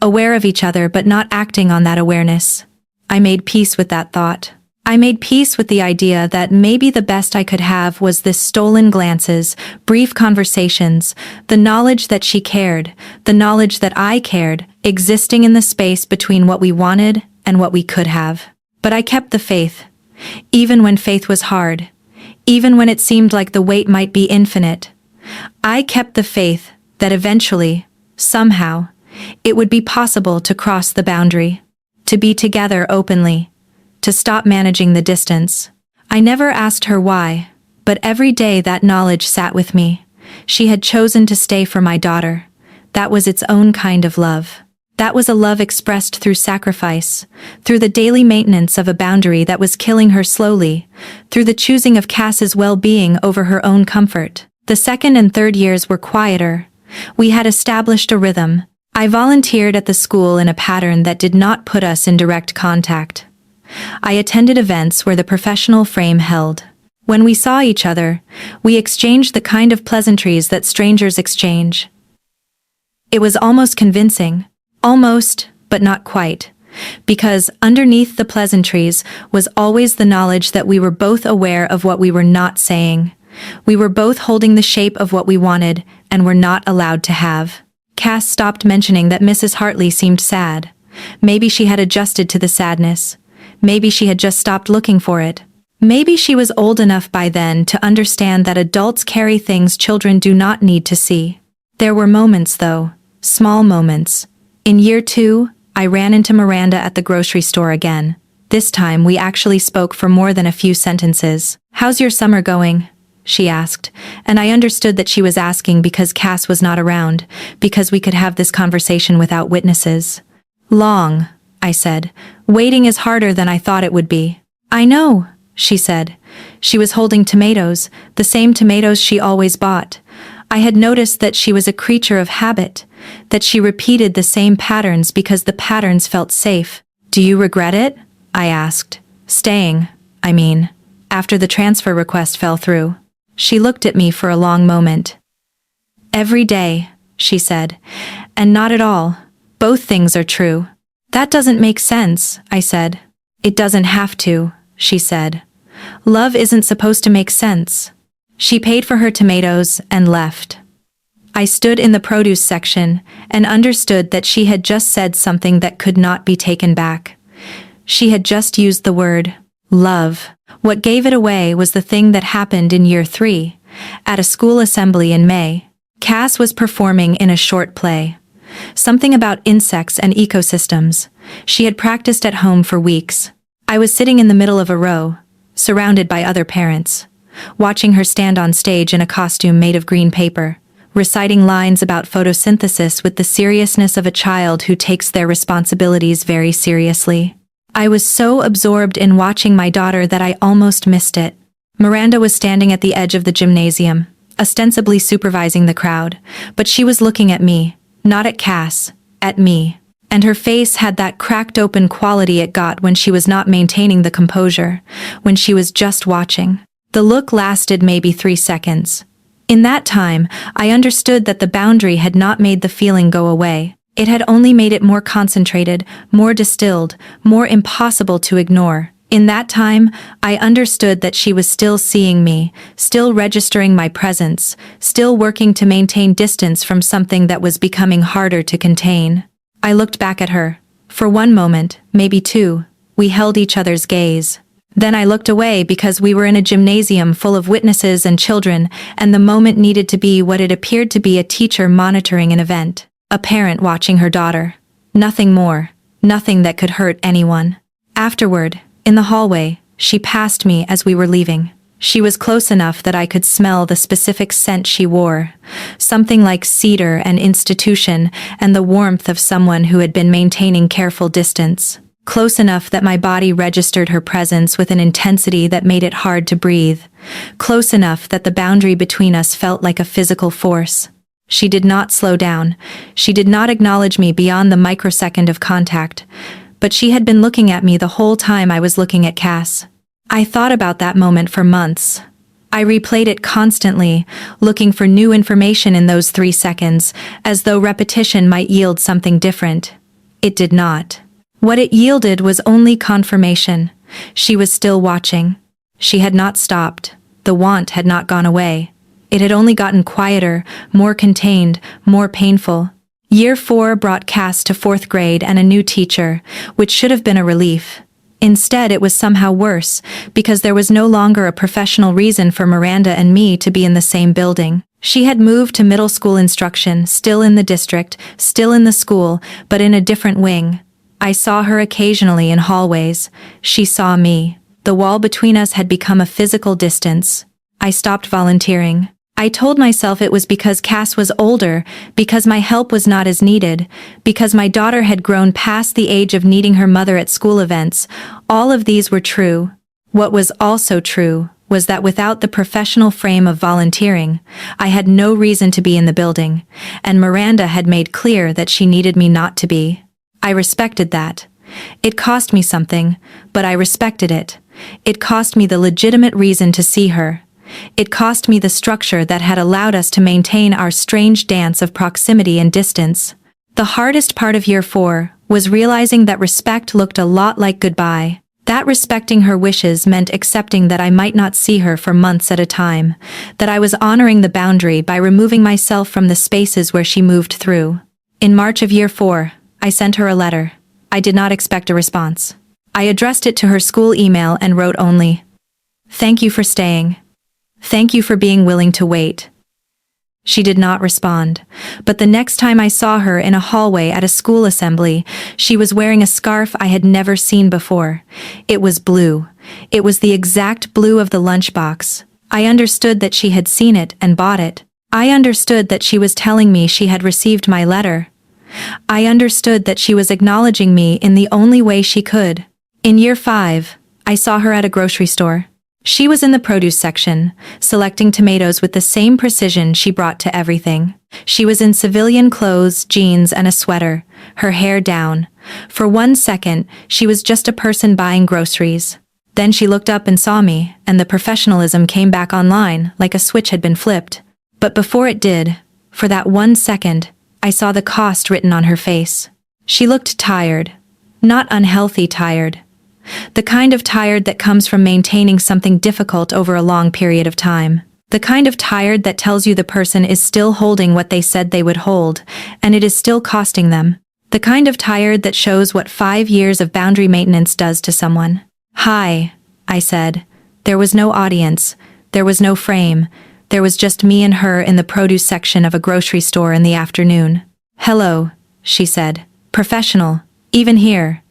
Aware of each other but not acting on that awareness. I made peace with that thought. I made peace with the idea that maybe the best I could have was this stolen glances, brief conversations, the knowledge that she cared, the knowledge that I cared, existing in the space between what we wanted and what we could have. But I kept the faith, even when faith was hard, even when it seemed like the wait might be infinite. I kept the faith that eventually, somehow, it would be possible to cross the boundary, to be together openly, to stop managing the distance. I never asked her why, but every day that knowledge sat with me. She had chosen to stay for my daughter. That was its own kind of love. That was a love expressed through sacrifice, through the daily maintenance of a boundary that was killing her slowly, through the choosing of Cass's well-being over her own comfort. The second and third years were quieter. We had established a rhythm. I volunteered at the school in a pattern that did not put us in direct contact. I attended events where the professional frame held. When we saw each other, we exchanged the kind of pleasantries that strangers exchange. It was almost convincing. Almost, but not quite. Because underneath the pleasantries was always the knowledge that we were both aware of what we were not saying. We were both holding the shape of what we wanted and were not allowed to have. Cass stopped mentioning that Mrs. Hartley seemed sad. Maybe she had adjusted to the sadness. Maybe she had just stopped looking for it. Maybe she was old enough by then to understand that adults carry things children do not need to see. There were moments, though, small moments. In year 2, I ran into Miranda at the grocery store again. This time we actually spoke for more than a few sentences. "How's your summer going?" she asked, and I understood that she was asking because Cass was not around, because we could have this conversation without witnesses. "Long," I said. "Waiting is harder than I thought it would be." "I know," she said. She was holding tomatoes, the same tomatoes she always bought. I had noticed that she was a creature of habit, that she repeated the same patterns because the patterns felt safe. "Do you regret it?" I asked. "Staying, I mean, after the transfer request fell through." She looked at me for a long moment. "Every day," she said, "and not at all. Both things are true." "That doesn't make sense," I said. "It doesn't have to," she said. "Love isn't supposed to make sense." She paid for her tomatoes and left. I stood in the produce section and understood that she had just said something that could not be taken back. She had just used the word, love. What gave it away was the thing that happened in year 3, at a school assembly in May. Cass was performing in a short play. Something about insects and ecosystems. She had practiced at home for weeks. I was sitting in the middle of a row, surrounded by other parents, watching her stand on stage in a costume made of green paper, reciting lines about photosynthesis with the seriousness of a child who takes their responsibilities very seriously. I was so absorbed in watching my daughter that I almost missed it. Miranda was standing at the edge of the gymnasium, ostensibly supervising the crowd, but she was looking at me, not at Cass, at me. And her face had that cracked open quality it got when she was not maintaining the composure, when she was just watching. The look lasted maybe 3 seconds. In that time, I understood that the boundary had not made the feeling go away. It had only made it more concentrated, more distilled, more impossible to ignore. In that time, I understood that she was still seeing me, still registering my presence, still working to maintain distance from something that was becoming harder to contain. I looked back at her. For one moment, maybe two, we held each other's gaze. Then I looked away because we were in a gymnasium full of witnesses and children, and the moment needed to be what it appeared to be: a teacher monitoring an event, a parent watching her daughter. Nothing more, nothing that could hurt anyone. Afterward, in the hallway, she passed me as we were leaving. She was close enough that I could smell the specific scent she wore, something like cedar and institution and the warmth of someone who had been maintaining careful distance. Close enough that my body registered her presence with an intensity that made it hard to breathe. Close enough that the boundary between us felt like a physical force. She did not slow down. She did not acknowledge me beyond the microsecond of contact. But she had been looking at me the whole time I was looking at Cass. I thought about that moment for months. I replayed it constantly, looking for new information in those 3 seconds, as though repetition might yield something different. It did not. What it yielded was only confirmation. She was still watching. She had not stopped. The want had not gone away. It had only gotten quieter, more contained, more painful. Year 4 brought Cass to 4th grade and a new teacher, which should have been a relief. Instead, it was somehow worse, because there was no longer a professional reason for Miranda and me to be in the same building. She had moved to middle school instruction, still in the district, still in the school, but in a different wing. I saw her occasionally in hallways. She saw me. The wall between us had become a physical distance. I stopped volunteering. I told myself it was because Cass was older, because my help was not as needed, because my daughter had grown past the age of needing her mother at school events. All of these were true. What was also true was that without the professional frame of volunteering, I had no reason to be in the building, and Miranda had made clear that she needed me not to be. I respected that. It cost me something, but I respected it. It cost me the legitimate reason to see her. It cost me the structure that had allowed us to maintain our strange dance of proximity and distance. The hardest part of year 4 was realizing that respect looked a lot like goodbye. That respecting her wishes meant accepting that I might not see her for months at a time, that I was honoring the boundary by removing myself from the spaces where she moved through. In March of year 4, I sent her a letter. I did not expect a response. I addressed it to her school email and wrote only, "Thank you for staying. Thank you for being willing to wait." She did not respond, but the next time I saw her in a hallway at a school assembly, she was wearing a scarf I had never seen before. It was blue. It was the exact blue of the lunchbox. I understood that she had seen it and bought it. I understood that she was telling me she had received my letter. I understood that she was acknowledging me in the only way she could. In year 5, I saw her at a grocery store. She was in the produce section, selecting tomatoes with the same precision she brought to everything. She was in civilian clothes, jeans, and a sweater, her hair down. For 1 second, she was just a person buying groceries. Then she looked up and saw me, and the professionalism came back online like a switch had been flipped. But before it did, for that 1 second, I saw the cost written on her face. She looked tired. Not unhealthy tired. The kind of tired that comes from maintaining something difficult over a long period of time. The kind of tired that tells you the person is still holding what they said they would hold, and it is still costing them. The kind of tired that shows what 5 years of boundary maintenance does to someone. "Hi," I said. There was no audience. There was no frame. There was just me and her in the produce section of a grocery store in the afternoon. "Hello," she said. "Professional, even here."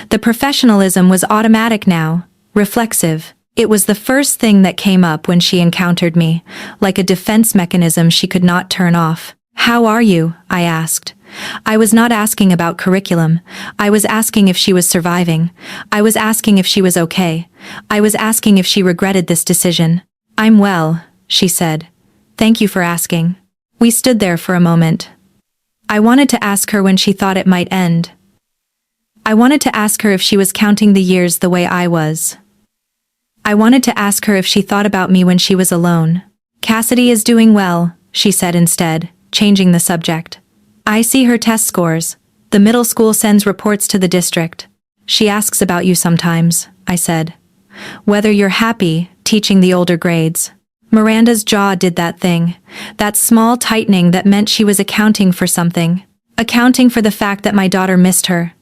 The professionalism was automatic now, reflexive. It was the first thing that came up when she encountered me, like a defense mechanism she could not turn off. "How are you?" I asked. I was not asking about curriculum. I was asking if she was surviving. I was asking if she was okay. I was asking if she regretted this decision. "I'm well," she said. "Thank you for asking." We stood there for a moment. I wanted to ask her when she thought it might end. I wanted to ask her if she was counting the years the way I was. I wanted to ask her if she thought about me when she was alone. "Cassidy is doing well," she said instead, changing the subject. "I see her test scores. The middle school sends reports to the district. She asks about you sometimes," I said. "Whether you're happy teaching the older grades." Miranda's jaw did that thing, that small tightening that meant she was accounting for something. Accounting for the fact that my daughter missed her.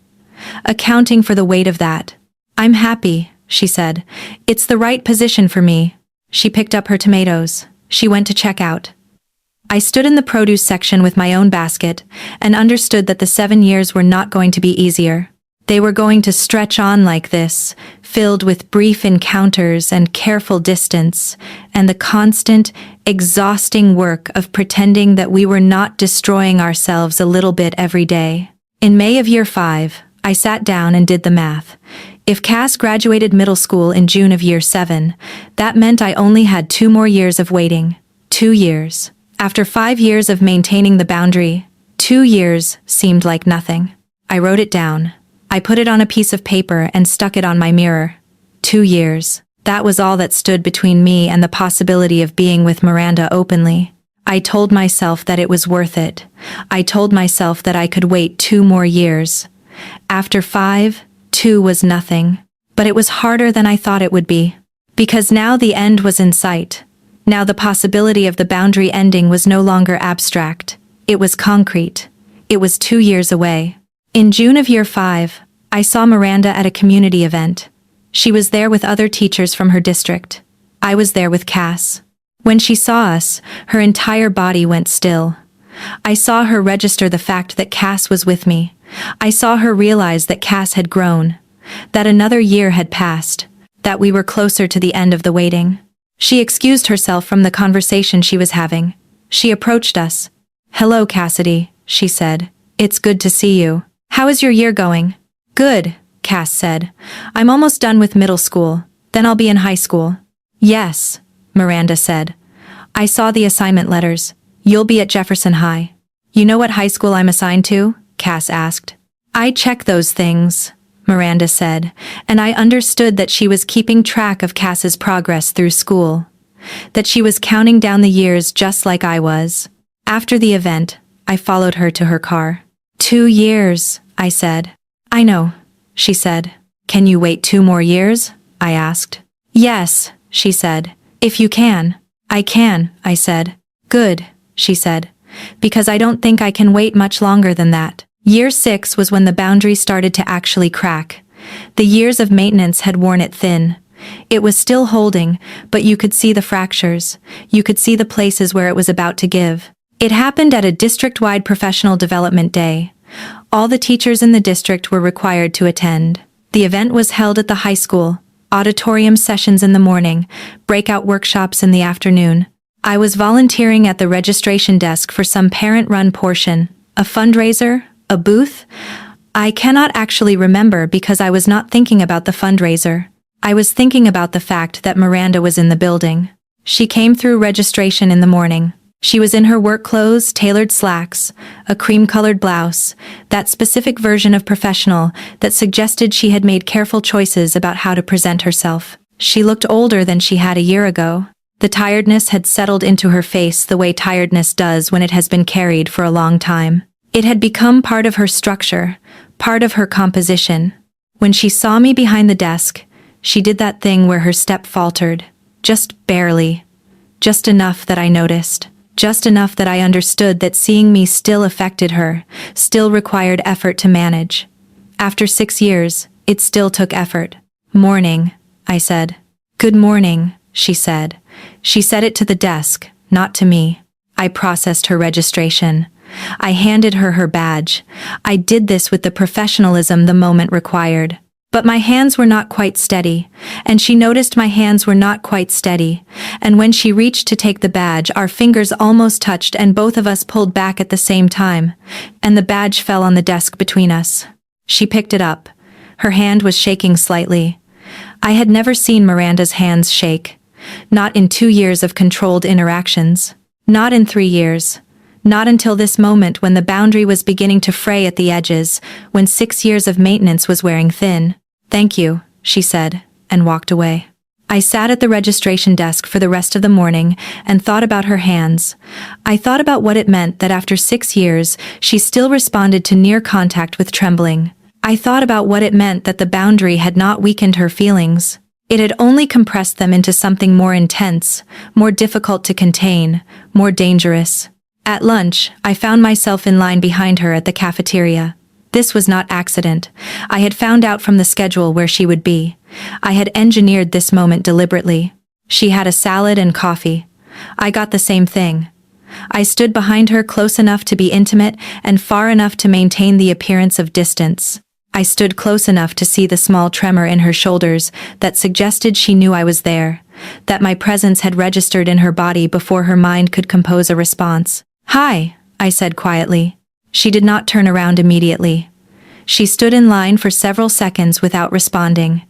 accounting for the weight of that. "I'm happy," she said. "It's the right position for me." She picked up her tomatoes. She went to check out. I stood in the produce section with my own basket and understood that the 7 years were not going to be easier. They were going to stretch on like this, filled with brief encounters and careful distance, and the constant, exhausting work of pretending that we were not destroying ourselves a little bit every day. In May of year 5, I sat down and did the math. If Cass graduated middle school in June of year 7, that meant I only had 2 more years of waiting. 2 years. After 5 years of maintaining the boundary, 2 years seemed like nothing. I wrote it down. I put it on a piece of paper and stuck it on my mirror. 2 years. That was all that stood between me and the possibility of being with Miranda openly. I told myself that it was worth it. I told myself that I could wait 2 more years. After 5, 2 was nothing. But it was harder than I thought it would be. Because now the end was in sight. Now the possibility of the boundary ending was no longer abstract. It was concrete. It was 2 years away. In June of year 5, I saw Miranda at a community event. She was there with other teachers from her district. I was there with Cass. When she saw us, her entire body went still. I saw her register the fact that Cass was with me. I saw her realize that Cass had grown, that another year had passed, that we were closer to the end of the waiting. She excused herself from the conversation she was having. She approached us. "Hello, Cassidy," she said. "It's good to see you. How is your year going?" "Good," Cass said. "I'm almost done with middle school. Then I'll be in high school." "Yes," Miranda said. "I saw the assignment letters. You'll be at Jefferson High." "You know what high school I'm assigned to?" Cass asked. "I check those things," Miranda said, and I understood that she was keeping track of Cass's progress through school. That she was counting down the years just like I was. After the event, I followed her to her car. 2 years, I said. "I know," she said. "Can you wait 2 more years?" I asked. "Yes," she said. "If you can." "I can," I said. "Good," she said. "Because I don't think I can wait much longer than that." Year 6 was when the boundary started to actually crack. The years of maintenance had worn it thin. It was still holding, but you could see the fractures. You could see the places where it was about to give. It happened at a district-wide professional development day. All the teachers in the district were required to attend. The event was held at the high school, auditorium sessions in the morning, breakout workshops in the afternoon. I was volunteering at the registration desk for some parent-run portion, a fundraiser, a booth. I cannot actually remember because I was not thinking about the fundraiser. I was thinking about the fact that Miranda was in the building. She came through registration in the morning. She was in her work clothes, tailored slacks, a cream-colored blouse, that specific version of professional that suggested she had made careful choices about how to present herself. She looked older than she had a year ago. The tiredness had settled into her face the way tiredness does when it has been carried for a long time. It had become part of her structure, part of her composition. When she saw me behind the desk, she did that thing where her step faltered. Just barely. Just enough that I noticed. Just enough that I understood that seeing me still affected her, still required effort to manage. After 6 years, it still took effort. "Morning," I said. "Good morning," she said. She said it to the desk, not to me. I processed her registration. I handed her her badge. I did this with the professionalism the moment required. But my hands were not quite steady, and she noticed my hands were not quite steady, and when she reached to take the badge, our fingers almost touched and both of us pulled back at the same time, and the badge fell on the desk between us. She picked it up. Her hand was shaking slightly. I had never seen Miranda's hands shake. Not in 2 years of controlled interactions. Not in 3 years. Not until this moment when the boundary was beginning to fray at the edges, when 6 years of maintenance was wearing thin. "Thank you," she said, and walked away. I sat at the registration desk for the rest of the morning and thought about her hands. I thought about what it meant that after 6 years, she still responded to near contact with trembling. I thought about what it meant that the boundary had not weakened her feelings. It had only compressed them into something more intense, more difficult to contain, more dangerous. At lunch, I found myself in line behind her at the cafeteria. This was not accident. I had found out from the schedule where she would be. I had engineered this moment deliberately. She had a salad and coffee. I got the same thing. I stood behind her close enough to be intimate and far enough to maintain the appearance of distance. I stood close enough to see the small tremor in her shoulders that suggested she knew I was there, that my presence had registered in her body before her mind could compose a response. "Hi," I said quietly. She did not turn around immediately. She stood in line for several seconds without responding,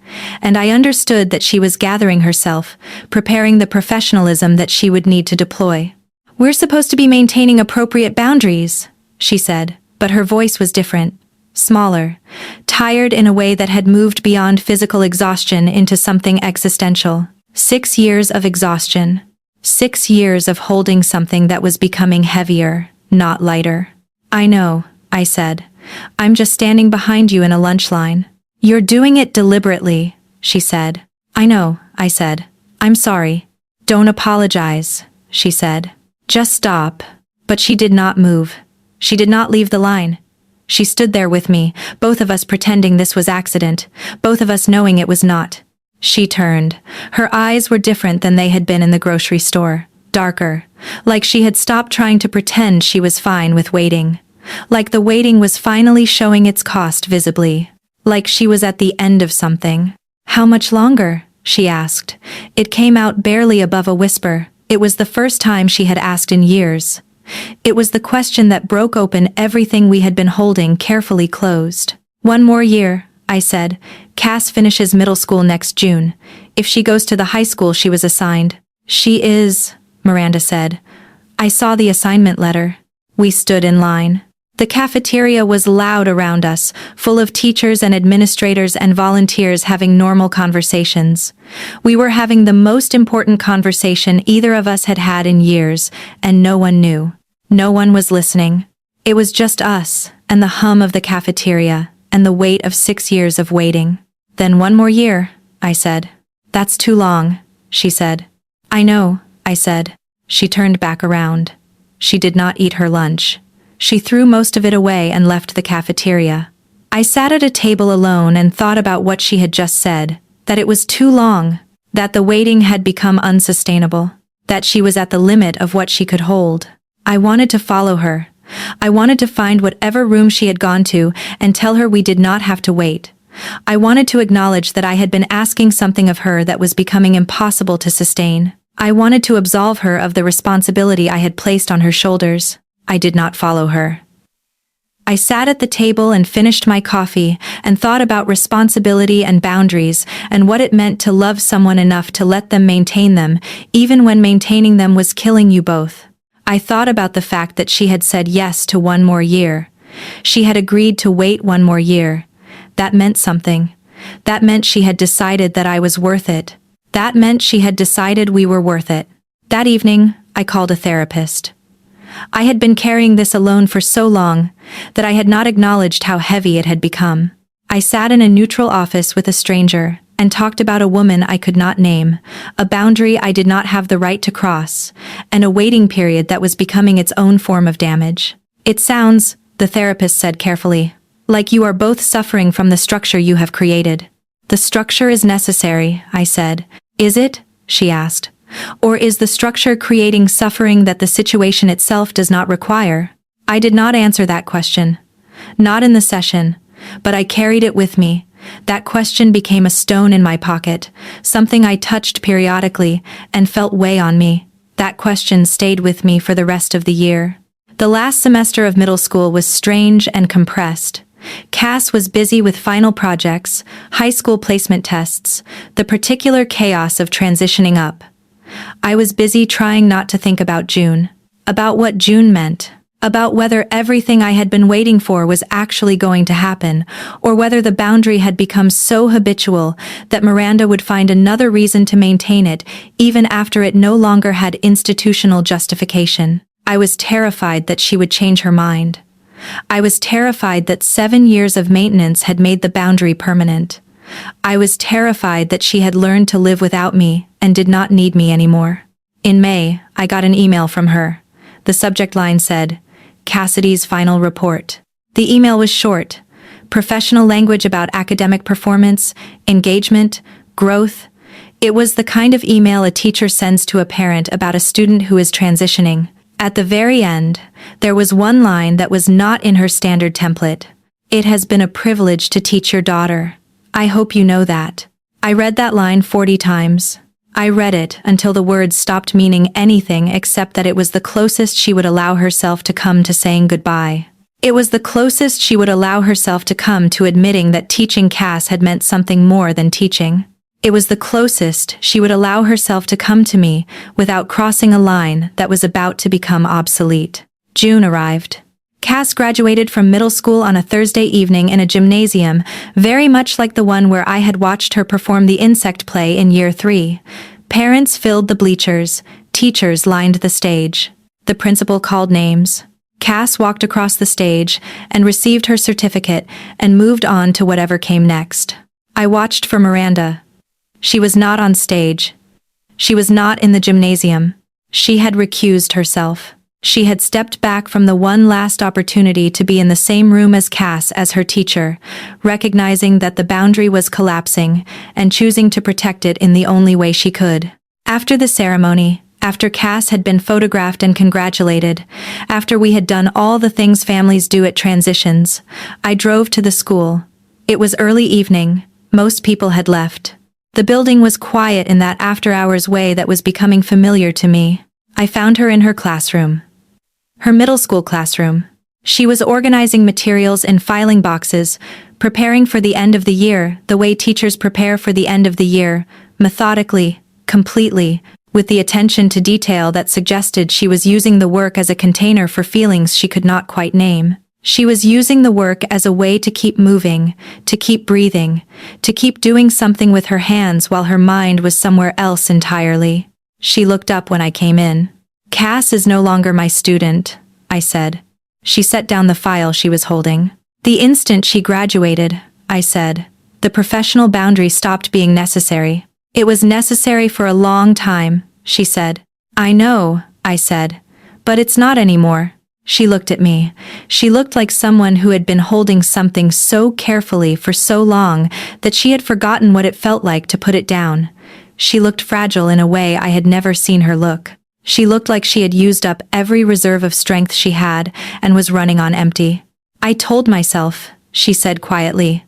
and I understood that she was gathering herself, preparing the professionalism that she would need to deploy. "We're supposed to be maintaining appropriate boundaries," she said, but her voice was different, smaller, tired in a way that had moved beyond physical exhaustion into something existential. 6 years of exhaustion. 6 years of holding something that was becoming heavier, not lighter. "I know," I said. "I'm just standing behind you in a lunch line." "You're doing it deliberately," she said. "I know," I said. "I'm sorry." "Don't apologize," she said. "Just stop." But she did not move. She did not leave the line. She stood there with me, both of us pretending this was accident, both of us knowing it was not. She turned. Her eyes were different than they had been in the grocery store. Darker. Like she had stopped trying to pretend she was fine with waiting. Like the waiting was finally showing its cost visibly. Like she was at the end of something. "How much longer?" she asked. It came out barely above a whisper. It was the first time she had asked in years. It was the question that broke open everything we had been holding carefully closed. "1 more year," I said. "Cass finishes middle school next June. If she goes to the high school she was assigned." "She is," Miranda said. "I saw the assignment letter." We stood in line. The cafeteria was loud around us, full of teachers and administrators and volunteers having normal conversations. We were having the most important conversation either of us had had in years, and no one knew. No one was listening. It was just us, and the hum of the cafeteria, and the weight of 6 years of waiting. "Then 1 more year," I said. "That's too long," she said. "I know," I said. She turned back around. She did not eat her lunch. She threw most of it away and left the cafeteria. I sat at a table alone and thought about what she had just said, that it was too long, that the waiting had become unsustainable, that she was at the limit of what she could hold. I wanted to follow her. I wanted to find whatever room she had gone to and tell her we did not have to wait. I wanted to acknowledge that I had been asking something of her that was becoming impossible to sustain. I wanted to absolve her of the responsibility I had placed on her shoulders. I did not follow her. I sat at the table and finished my coffee and thought about responsibility and boundaries and what it meant to love someone enough to let them maintain them, even when maintaining them was killing you both. I thought about the fact that she had said yes to 1 more year. She had agreed to wait 1 more year. That meant something. That meant she had decided that I was worth it. That meant she had decided we were worth it. That evening, I called a therapist. I had been carrying this alone for so long that I had not acknowledged how heavy it had become. I sat in a neutral office with a stranger and talked about a woman I could not name, a boundary I did not have the right to cross, and a waiting period that was becoming its own form of damage. "It sounds," the therapist said carefully, "like you are both suffering from the structure you have created." "The structure is necessary," I said. "Is it?" she asked. "Or is the structure creating suffering that the situation itself does not require?" I did not answer that question. Not in the session, but I carried it with me. That question became a stone in my pocket, something I touched periodically and felt weigh on me. That question stayed with me for the rest of the year. The last semester of middle school was strange and compressed. Cass was busy with final projects, high school placement tests, the particular chaos of transitioning up. I was busy trying not to think about June, about what June meant, about whether everything I had been waiting for was actually going to happen, or whether the boundary had become so habitual that Miranda would find another reason to maintain it even after it no longer had institutional justification. I was terrified that she would change her mind. I was terrified that 7 years of maintenance had made the boundary permanent. I was terrified that she had learned to live without me and did not need me anymore. In May, I got an email from her. The subject line said, "Cassidy's final report." The email was short, professional language about academic performance, engagement, growth. It was the kind of email a teacher sends to a parent about a student who is transitioning. At the very end, there was one line that was not in her standard template. "It has been a privilege to teach your daughter. I hope you know that." I read that line 40 times. I read it until the words stopped meaning anything except that it was the closest she would allow herself to come to saying goodbye. It was the closest she would allow herself to come to admitting that teaching Cass had meant something more than teaching. It was the closest she would allow herself to come to me without crossing a line that was about to become obsolete. June arrived. Cass graduated from middle school on a Thursday evening in a gymnasium, very much like the one where I had watched her perform the insect play in year 3. Parents filled the bleachers, teachers lined the stage. The principal called names. Cass walked across the stage and received her certificate and moved on to whatever came next. I watched for Miranda. She was not on stage. She was not in the gymnasium. She had recused herself. She had stepped back from the one last opportunity to be in the same room as Cass as her teacher, recognizing that the boundary was collapsing and choosing to protect it in the only way she could. After the ceremony, after Cass had been photographed and congratulated, after we had done all the things families do at transitions, I drove to the school. It was early evening. Most people had left. The building was quiet in that after-hours way that was becoming familiar to me. I found her in her classroom. Her middle school classroom. She was organizing materials in filing boxes, preparing for the end of the year the way teachers prepare for the end of the year, methodically, completely, with the attention to detail that suggested she was using the work as a container for feelings she could not quite name. She was using the work as a way to keep moving, to keep breathing, to keep doing something with her hands while her mind was somewhere else entirely. She looked up when I came in. "Cass is no longer my student," I said. She set down the file she was holding. "The instant she graduated," I said, "the professional boundary stopped being necessary." "It was necessary for a long time," she said. "I know," I said, "but it's not anymore." She looked at me. She looked like someone who had been holding something so carefully for so long that she had forgotten what it felt like to put it down. She looked fragile in a way I had never seen her look. She looked like she had used up every reserve of strength she had and was running on empty. "I told myself," she said quietly,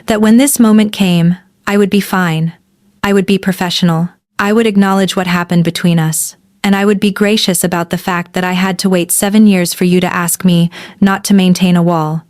"that when this moment came, I would be fine. I would be professional. I would acknowledge what happened between us. And I would be gracious about the fact that I had to wait 7 years for you to ask me not to maintain a wall.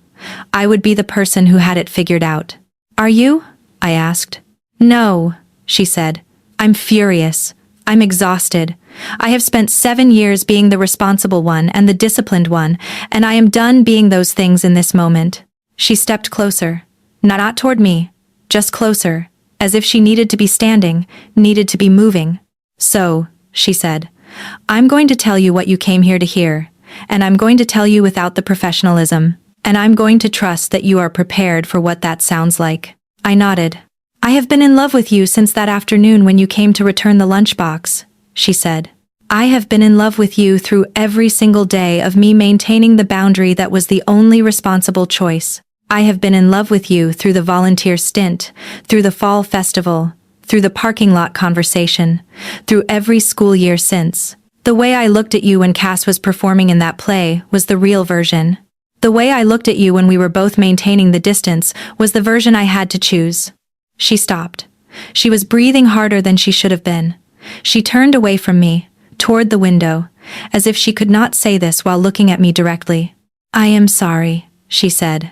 I would be the person who had it figured out." "Are you?" I asked. "No," she said. "I'm furious. I'm exhausted. I have spent 7 years being the responsible one and the disciplined one, and I am done being those things in this moment." She stepped closer. Not toward me, just closer, as if she needed to be standing, needed to be moving. "So," she said, "I'm going to tell you what you came here to hear, and I'm going to tell you without the professionalism, and I'm going to trust that you are prepared for what that sounds like." I nodded. "I have been in love with you since that afternoon when you came to return the lunchbox," she said. "I have been in love with you through every single day of me maintaining the boundary that was the only responsible choice. I have been in love with you through the volunteer stint, through the fall festival, through the parking lot conversation, through every school year since. The way I looked at you when Cass was performing in that play was the real version. The way I looked at you when we were both maintaining the distance was the version I had to choose." She stopped. She was breathing harder than she should have been. She turned away from me, toward the window, as if she could not say this while looking at me directly. "I am sorry," she said,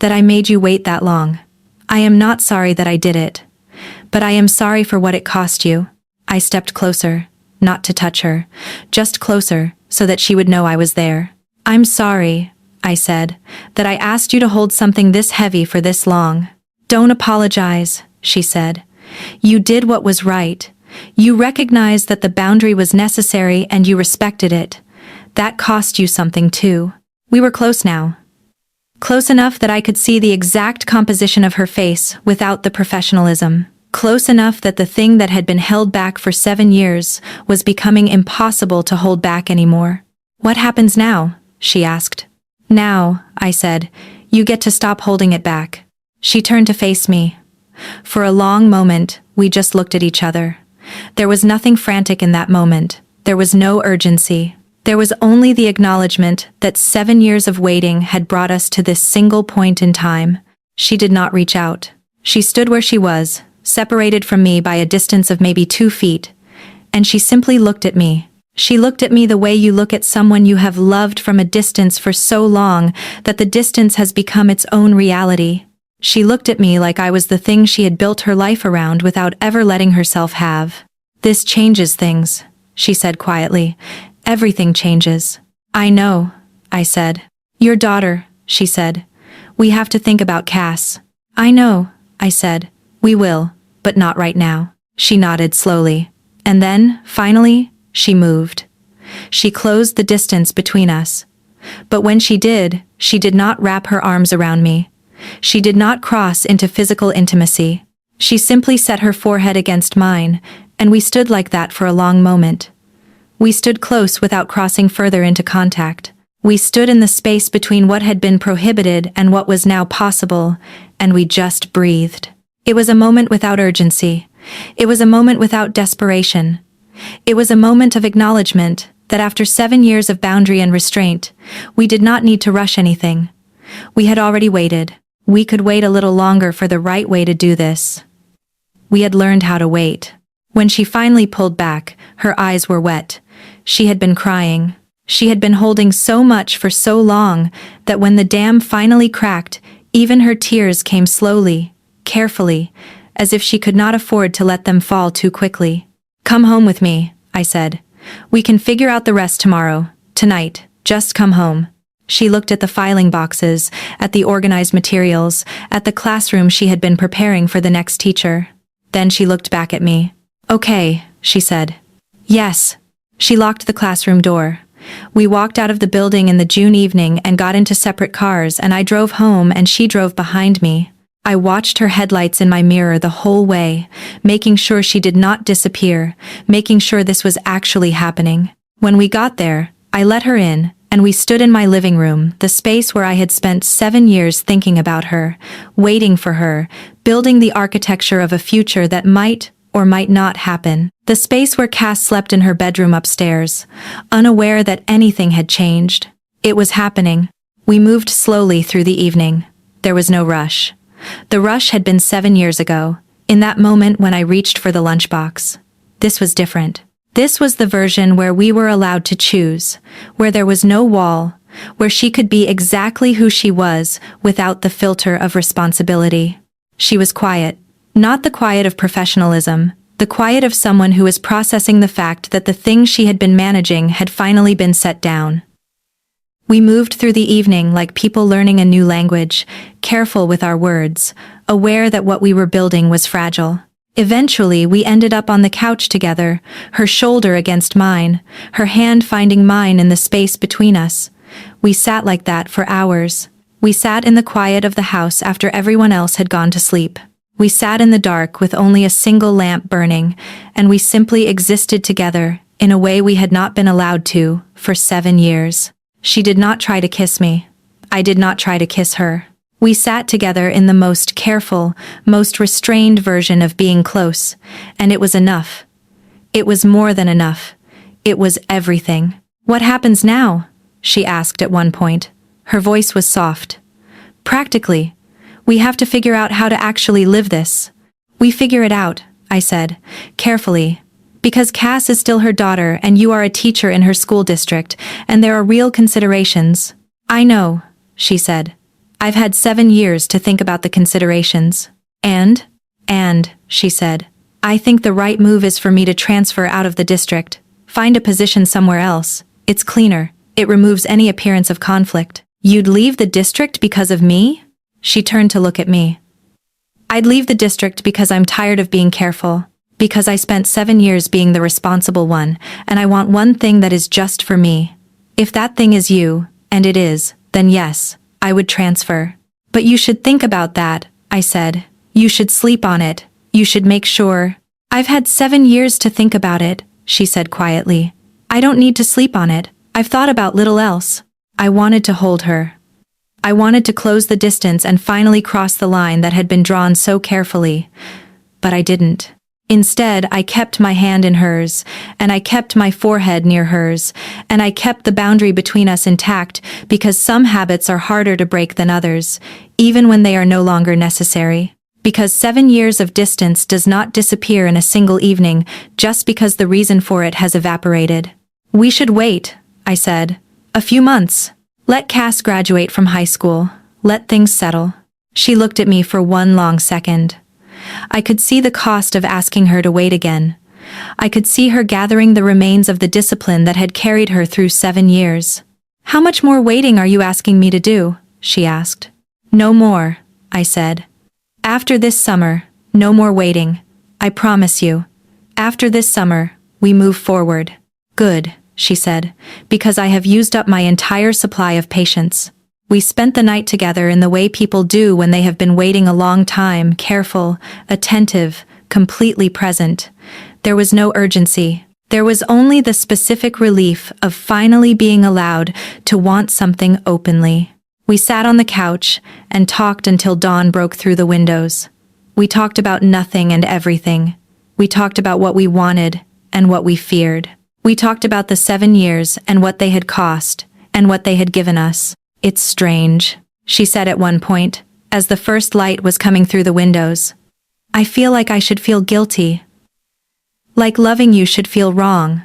"that I made you wait that long. I am not sorry that I did it. But I am sorry for what it cost you." I stepped closer, not to touch her, just closer, so that she would know I was there. "I'm sorry," I said, "that I asked you to hold something this heavy for this long." "Don't apologize," she said. "You did what was right. You recognized that the boundary was necessary and you respected it. That cost you something too." We were close now. Close enough that I could see the exact composition of her face without the professionalism. Close enough that the thing that had been held back for 7 years was becoming impossible to hold back anymore. "What happens now?" she asked. "Now," I said, You get to stop holding it back." She turned to face me. For a long moment, we just looked at each other. There was nothing frantic in that moment. There was no urgency. There was only the acknowledgement that 7 years of waiting had brought us to this single point in time. She did not reach out. She stood where she was, separated from me by a distance of maybe 2 feet, and she simply looked at me. She looked at me the way you look at someone you have loved from a distance for so long that the distance has become its own reality. She looked at me like I was the thing she had built her life around without ever letting herself have. "This changes things," she said quietly. "Everything changes." "I know," I said. "Your daughter," she said. "We have to think about Cass." "I know," I said. "We will, but not right now." She nodded slowly. And then, finally, she moved. She closed the distance between us. But when she did not wrap her arms around me. She did not cross into physical intimacy. She simply set her forehead against mine, and we stood like that for a long moment. We stood close without crossing further into contact. We stood in the space between what had been prohibited and what was now possible, and we just breathed. It was a moment without urgency. It was a moment without desperation. It was a moment of acknowledgement that after 7 years of boundary and restraint, we did not need to rush anything. We had already waited. We could wait a little longer for the right way to do this. We had learned how to wait. When she finally pulled back, her eyes were wet. She had been crying. She had been holding so much for so long that when the dam finally cracked, even her tears came slowly, carefully, as if she could not afford to let them fall too quickly. "Come home with me," I said. "We can figure out the rest tomorrow. Tonight, just come home." She looked at the filing boxes, at the organized materials, at the classroom she had been preparing for the next teacher. Then she looked back at me. "Okay," she said. "Yes." She locked the classroom door. We walked out of the building in the June evening and got into separate cars, and I drove home and she drove behind me. I watched her headlights in my mirror the whole way, making sure she did not disappear, making sure this was actually happening. When we got there, I let her in, and we stood in my living room, the space where I had spent 7 years thinking about her, waiting for her, building the architecture of a future that might or might not happen. The space where Cass slept in her bedroom upstairs, unaware that anything had changed. It was happening. We moved slowly through the evening. There was no rush. The rush had been 7 years ago, in that moment when I reached for the lunchbox. This was different. This was the version where we were allowed to choose, where there was no wall, where she could be exactly who she was without the filter of responsibility. She was quiet. Not the quiet of professionalism, the quiet of someone who was processing the fact that the things she had been managing had finally been set down. We moved through the evening like people learning a new language, careful with our words, aware that what we were building was fragile. Eventually, we ended up on the couch together, her shoulder against mine, her hand finding mine in the space between us. We sat like that for hours. We sat in the quiet of the house after everyone else had gone to sleep. We sat in the dark with only a single lamp burning, and we simply existed together in a way we had not been allowed to for 7 years. She did not try to kiss me. I did not try to kiss her. We sat together in the most careful, most restrained version of being close, and it was enough. It was more than enough. It was everything. "What happens now?" she asked at one point. Her voice was soft. "Practically. We have to figure out how to actually live this." "We figure it out," I said, carefully. "Because Cass is still her daughter and you are a teacher in her school district, and there are real considerations." "I know," she said. "I've had 7 years to think about the considerations." And, she said, "I think the right move is for me to transfer out of the district, find a position somewhere else. It's cleaner. It removes any appearance of conflict." "You'd leave the district because of me?" She turned to look at me. "I'd leave the district because I'm tired of being careful, because I spent 7 years being the responsible one, and I want one thing that is just for me. If that thing is you, and it is, then yes, I would transfer." "But you should think about that," I said. "You should sleep on it. You should make sure." "I've had 7 years to think about it," she said quietly. "I don't need to sleep on it. I've thought about little else." I wanted to hold her. I wanted to close the distance and finally cross the line that had been drawn so carefully. But I didn't. Instead, I kept my hand in hers, and I kept my forehead near hers, and I kept the boundary between us intact because some habits are harder to break than others, even when they are no longer necessary. Because 7 years of distance does not disappear in a single evening just because the reason for it has evaporated. We should wait, I said. A few months. Let Cass graduate from high school. Let things settle. She looked at me for one long second. I could see the cost of asking her to wait again. I could see her gathering the remains of the discipline that had carried her through 7 years. How much more waiting are you asking me to do? She asked. No more, I said. After this summer, no more waiting. I promise you. After this summer, we move forward. Good, she said, because I have used up my entire supply of patience. We spent the night together in the way people do when they have been waiting a long time, careful, attentive, completely present. There was no urgency. There was only the specific relief of finally being allowed to want something openly. We sat on the couch and talked until dawn broke through the windows. We talked about nothing and everything. We talked about what we wanted and what we feared. We talked about the 7 years and what they had cost and what they had given us. It's strange, she said at one point, as the first light was coming through the windows. I feel like I should feel guilty. Like loving you should feel wrong.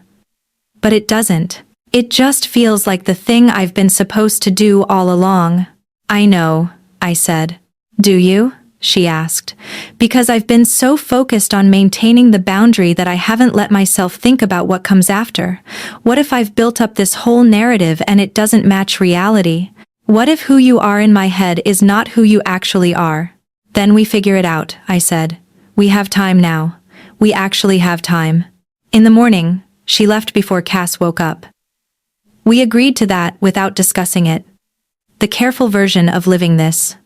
But it doesn't. It just feels like the thing I've been supposed to do all along. I know, I said. Do you? She asked. Because I've been so focused on maintaining the boundary that I haven't let myself think about what comes after. What if I've built up this whole narrative and it doesn't match reality? What if who you are in my head is not who you actually are? Then we figure it out, I said. We have time now. We actually have time. In the morning, she left before Cass woke up. We agreed to that without discussing it. The careful version of living this.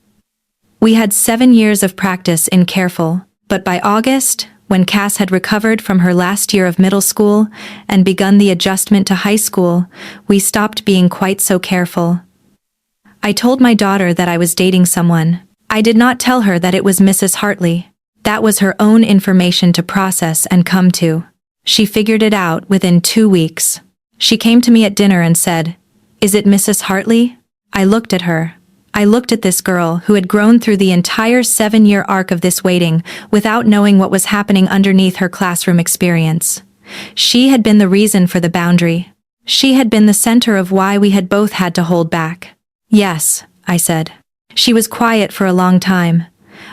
We had 7 years of practice in careful, but by August, when Cass had recovered from her last year of middle school and begun the adjustment to high school, we stopped being quite so careful. I told my daughter that I was dating someone. I did not tell her that it was Mrs. Hartley. That was her own information to process and come to. She figured it out within 2 weeks. She came to me at dinner and said, "Is it Mrs. Hartley?" I looked at her. I looked at this girl who had grown through the entire 7-year arc of this waiting without knowing what was happening underneath her classroom experience. She had been the reason for the boundary. She had been the center of why we had both had to hold back. Yes, I said. She was quiet for a long time.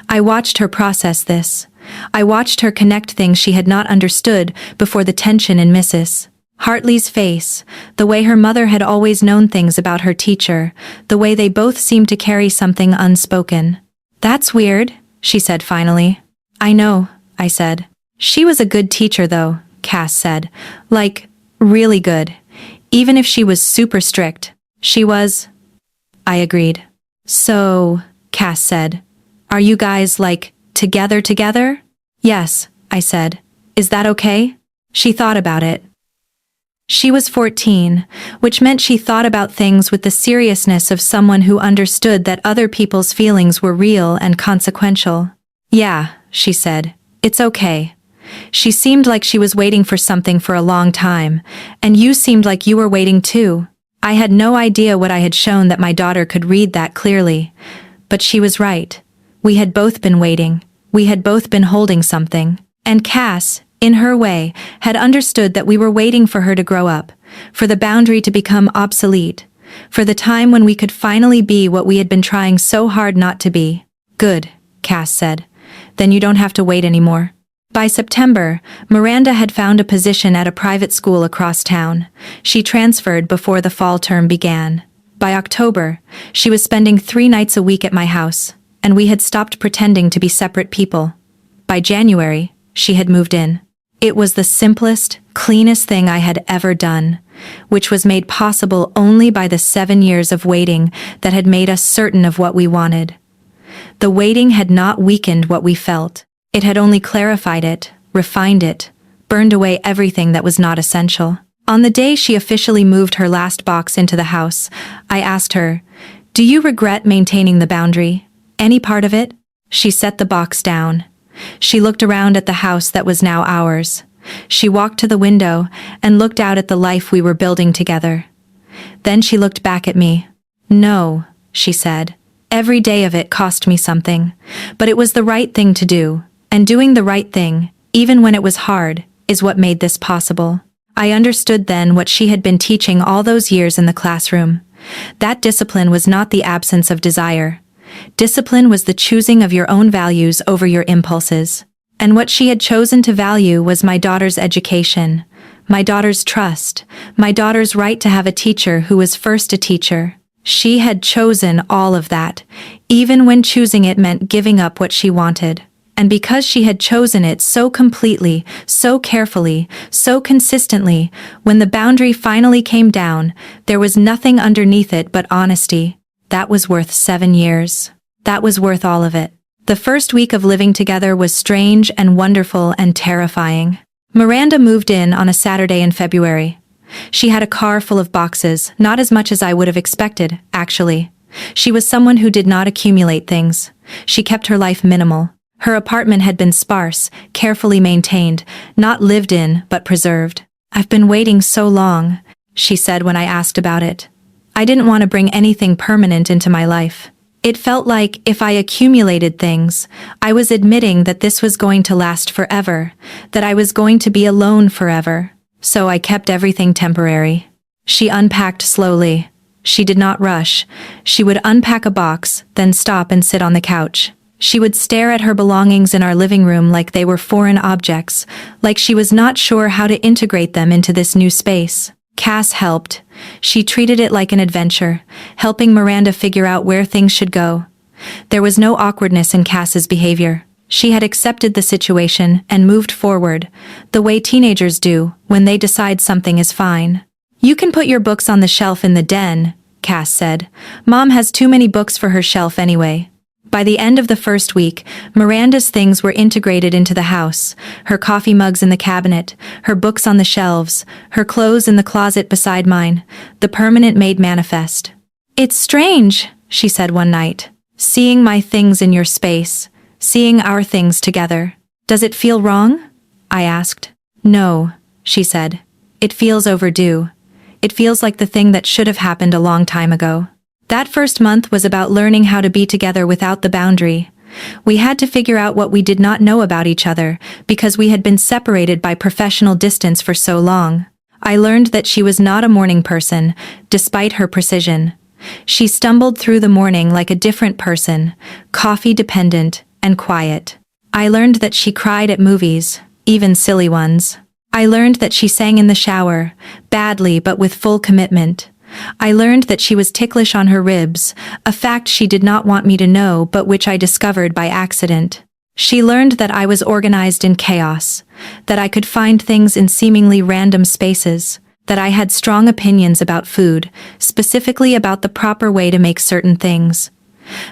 I watched her process this. I watched her connect things she had not understood before the tension in Mrs. Hartley's face, the way her mother had always known things about her teacher, the way they both seemed to carry something unspoken. That's weird, she said finally. I know, I said. She was a good teacher though, Cass said. Like, really good. Even if she was super strict, she was. I agreed. So, Cass said, are you guys, like, together? Yes, I said. Is that okay? She thought about it. She was 14, which meant she thought about things with the seriousness of someone who understood that other people's feelings were real and consequential. Yeah, she said. It's okay. She seemed like she was waiting for something for a long time, and you seemed like you were waiting too. I had no idea what I had shown that my daughter could read that clearly. But she was right. We had both been waiting. We had both been holding something. And Cass, in her way, had understood that we were waiting for her to grow up, for the boundary to become obsolete, for the time when we could finally be what we had been trying so hard not to be. Good, Cass said. Then you don't have to wait anymore. By September, Miranda had found a position at a private school across town. She transferred before the fall term began. By October, she was spending 3 nights a week at my house, and we had stopped pretending to be separate people. By January, she had moved in. It was the simplest, cleanest thing I had ever done, which was made possible only by the 7 years of waiting that had made us certain of what we wanted. The waiting had not weakened what we felt. It had only clarified it, refined it, burned away everything that was not essential. On the day she officially moved her last box into the house, I asked her, Do you regret maintaining the boundary? Any part of it? She set the box down. She looked around at the house that was now ours. She walked to the window and looked out at the life we were building together. Then she looked back at me. No, she said. Every day of it cost me something. But it was the right thing to do. And doing the right thing, even when it was hard, is what made this possible. I understood then what she had been teaching all those years in the classroom. That discipline was not the absence of desire. Discipline was the choosing of your own values over your impulses. And what she had chosen to value was my daughter's education, my daughter's trust, my daughter's right to have a teacher who was first a teacher. She had chosen all of that, even when choosing it meant giving up what she wanted. And because she had chosen it so completely, so carefully, so consistently, when the boundary finally came down, there was nothing underneath it but honesty. That was worth 7 years. That was worth all of it. The first week of living together was strange and wonderful and terrifying. Miranda moved in on a Saturday in February. She had a car full of boxes, not as much as I would have expected, actually. She was someone who did not accumulate things. She kept her life minimal. Her apartment had been sparse, carefully maintained, not lived in, but preserved. "I've been waiting so long," she said when I asked about it. "I didn't want to bring anything permanent into my life. It felt like if I accumulated things, I was admitting that this was going to last forever, that I was going to be alone forever. So I kept everything temporary." She unpacked slowly. She did not rush. She would unpack a box, then stop and sit on the couch. She would stare at her belongings in our living room like they were foreign objects, like she was not sure how to integrate them into this new space. Cass helped. She treated it like an adventure, helping Miranda figure out where things should go. There was no awkwardness in Cass's behavior. She had accepted the situation and moved forward, the way teenagers do when they decide something is fine. "You can put your books on the shelf in the den," Cass said. "Mom has too many books for her shelf anyway." By the end of the first week, Miranda's things were integrated into the house, her coffee mugs in the cabinet, her books on the shelves, her clothes in the closet beside mine, the permanent made manifest. "It's strange," she said one night, "seeing my things in your space, seeing our things together. Does it feel wrong?" I asked. "No," she said. "It feels overdue. It feels like the thing that should have happened a long time ago." That first month was about learning how to be together without the boundary. We had to figure out what we did not know about each other because we had been separated by professional distance for so long. I learned that she was not a morning person, despite her precision. She stumbled through the morning like a different person, coffee-dependent and quiet. I learned that she cried at movies, even silly ones. I learned that she sang in the shower, badly but with full commitment. I learned that she was ticklish on her ribs, a fact she did not want me to know but which I discovered by accident. She learned that I was organized in chaos, that I could find things in seemingly random spaces, that I had strong opinions about food, specifically about the proper way to make certain things,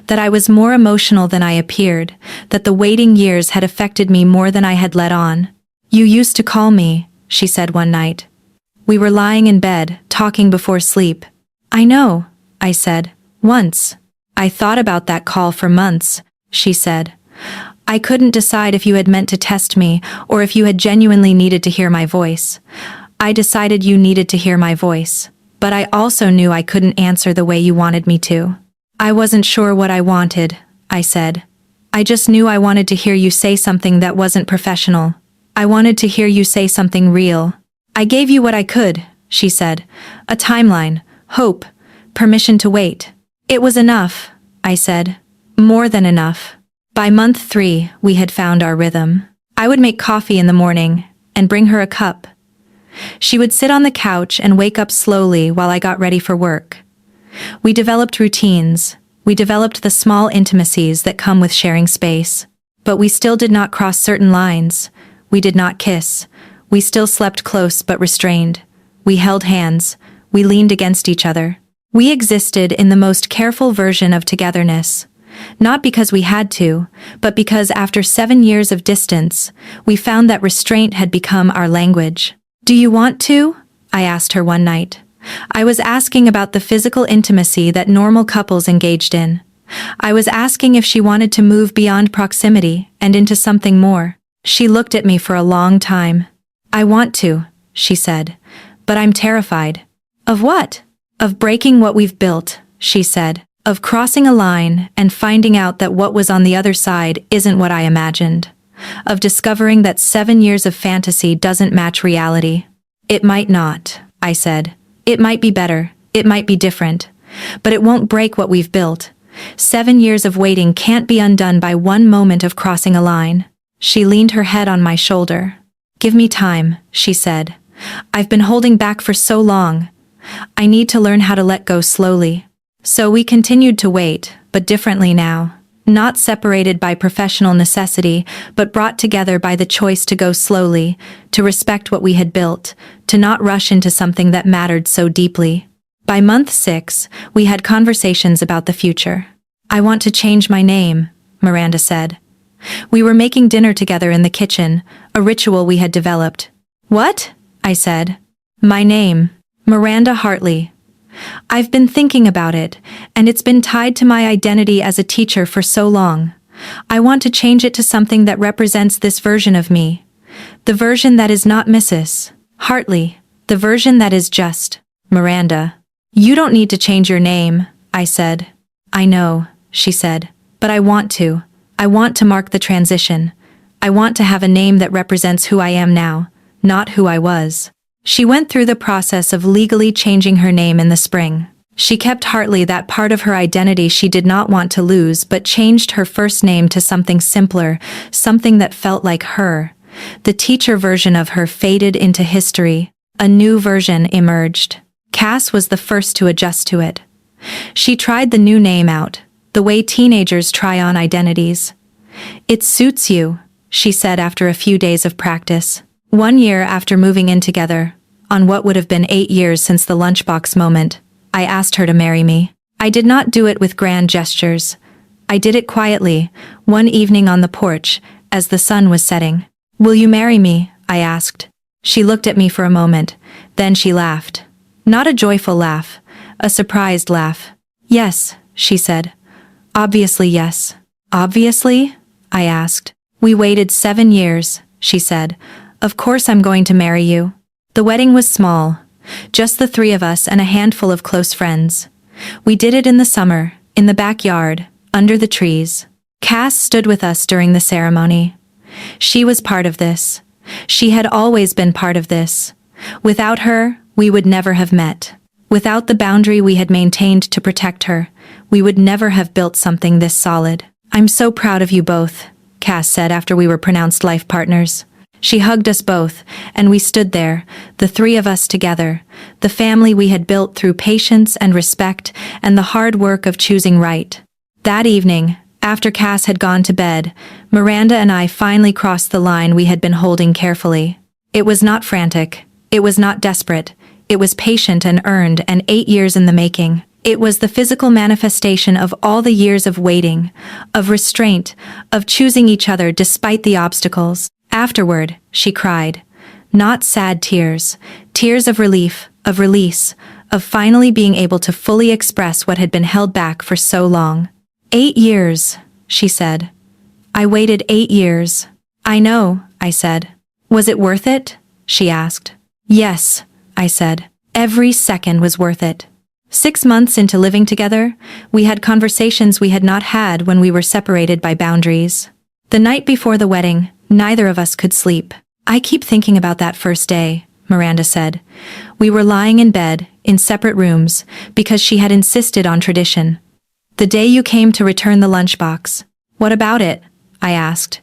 that I was more emotional than I appeared, that the waiting years had affected me more than I had let on. "You used to call me," she said one night. We were lying in bed, talking before sleep. "I know," I said. "Once. I thought about that call for months," she said. "I couldn't decide if you had meant to test me or if you had genuinely needed to hear my voice. I decided you needed to hear my voice, but I also knew I couldn't answer the way you wanted me to." "I wasn't sure what I wanted," I said. "I just knew I wanted to hear you say something that wasn't professional. I wanted to hear you say something real." "I gave you what I could," she said. "A timeline, hope, permission to wait." "It was enough," I said. "More than enough." By month 3, we had found our rhythm. I would make coffee in the morning and bring her a cup. She would sit on the couch and wake up slowly while I got ready for work. We developed routines. We developed the small intimacies that come with sharing space. But we still did not cross certain lines. We did not kiss. We still slept close but restrained. We held hands. We leaned against each other. We existed in the most careful version of togetherness. Not because we had to, but because after 7 years of distance, we found that restraint had become our language. "Do you want to?" I asked her one night. I was asking about the physical intimacy that normal couples engaged in. I was asking if she wanted to move beyond proximity and into something more. She looked at me for a long time. I want to, she said, but I'm terrified. Of what? Of breaking what we've built, she said. Of crossing a line and finding out that what was on the other side isn't what I imagined. Of discovering that 7 years of fantasy doesn't match reality. It might not, I said. It might be better, it might be different. But it won't break what we've built. 7 years of waiting can't be undone by one moment of crossing a line. She leaned her head on my shoulder. Give me time, she said. I've been holding back for so long. I need to learn how to let go slowly. So we continued to wait, but differently now. Not separated by professional necessity, but brought together by the choice to go slowly, to respect what we had built, to not rush into something that mattered so deeply. By month 6, we had conversations about the future. I want to change my name, Miranda said. We were making dinner together in the kitchen, a ritual we had developed. What? I said. My name, Miranda Hartley. I've been thinking about it, and it's been tied to my identity as a teacher for so long. I want to change it to something that represents this version of me. The version that is not Mrs. Hartley. The version that is just Miranda. You don't need to change your name, I said. I know, she said, but I want to. I want to mark the transition. I want to have a name that represents who I am now, not who I was. She went through the process of legally changing her name in the spring. She kept Hartley, that part of her identity she did not want to lose, but changed her first name to something simpler, something that felt like her. The teacher version of her faded into history. A new version emerged. Cass was the first to adjust to it. She tried the new name out, the way teenagers try on identities. It suits you, she said after a few days of practice. 1 year after moving in together, on what would have been 8 years since the lunchbox moment, I asked her to marry me. I did not do it with grand gestures. I did it quietly, one evening on the porch, as the sun was setting. Will you marry me? I asked. She looked at me for a moment, then she laughed. Not a joyful laugh, a surprised laugh. Yes, she said. Obviously yes. Obviously? I asked. We waited 7 years, she said. Of course I'm going to marry you. The wedding was small, just the 3 of us and a handful of close friends. We did it in the summer, in the backyard, under the trees. Cass stood with us during the ceremony. She was part of this. She had always been part of this. Without her, we would never have met. Without the boundary we had maintained to protect her, we would never have built something this solid. I'm so proud of you both, Cass said after we were pronounced life partners. She hugged us both, and we stood there, the 3 of us together, the family we had built through patience and respect and the hard work of choosing right. That evening, after Cass had gone to bed, Miranda and I finally crossed the line we had been holding carefully. It was not frantic. It was not desperate. It was patient and earned and 8 years in the making. It was the physical manifestation of all the years of waiting, of restraint, of choosing each other despite the obstacles. Afterward, she cried. Not sad tears, tears of relief, of release, of finally being able to fully express what had been held back for so long. 8 years, she said. I waited 8 years. I know, I said. Was it worth it? She asked. Yes, I said. Every second was worth it. 6 months into living together, we had conversations we had not had when we were separated by boundaries. The night before the wedding, neither of us could sleep. I keep thinking about that first day, Miranda said. We were lying in bed, in separate rooms, because she had insisted on tradition. The day you came to return the lunchbox. What about it? I asked.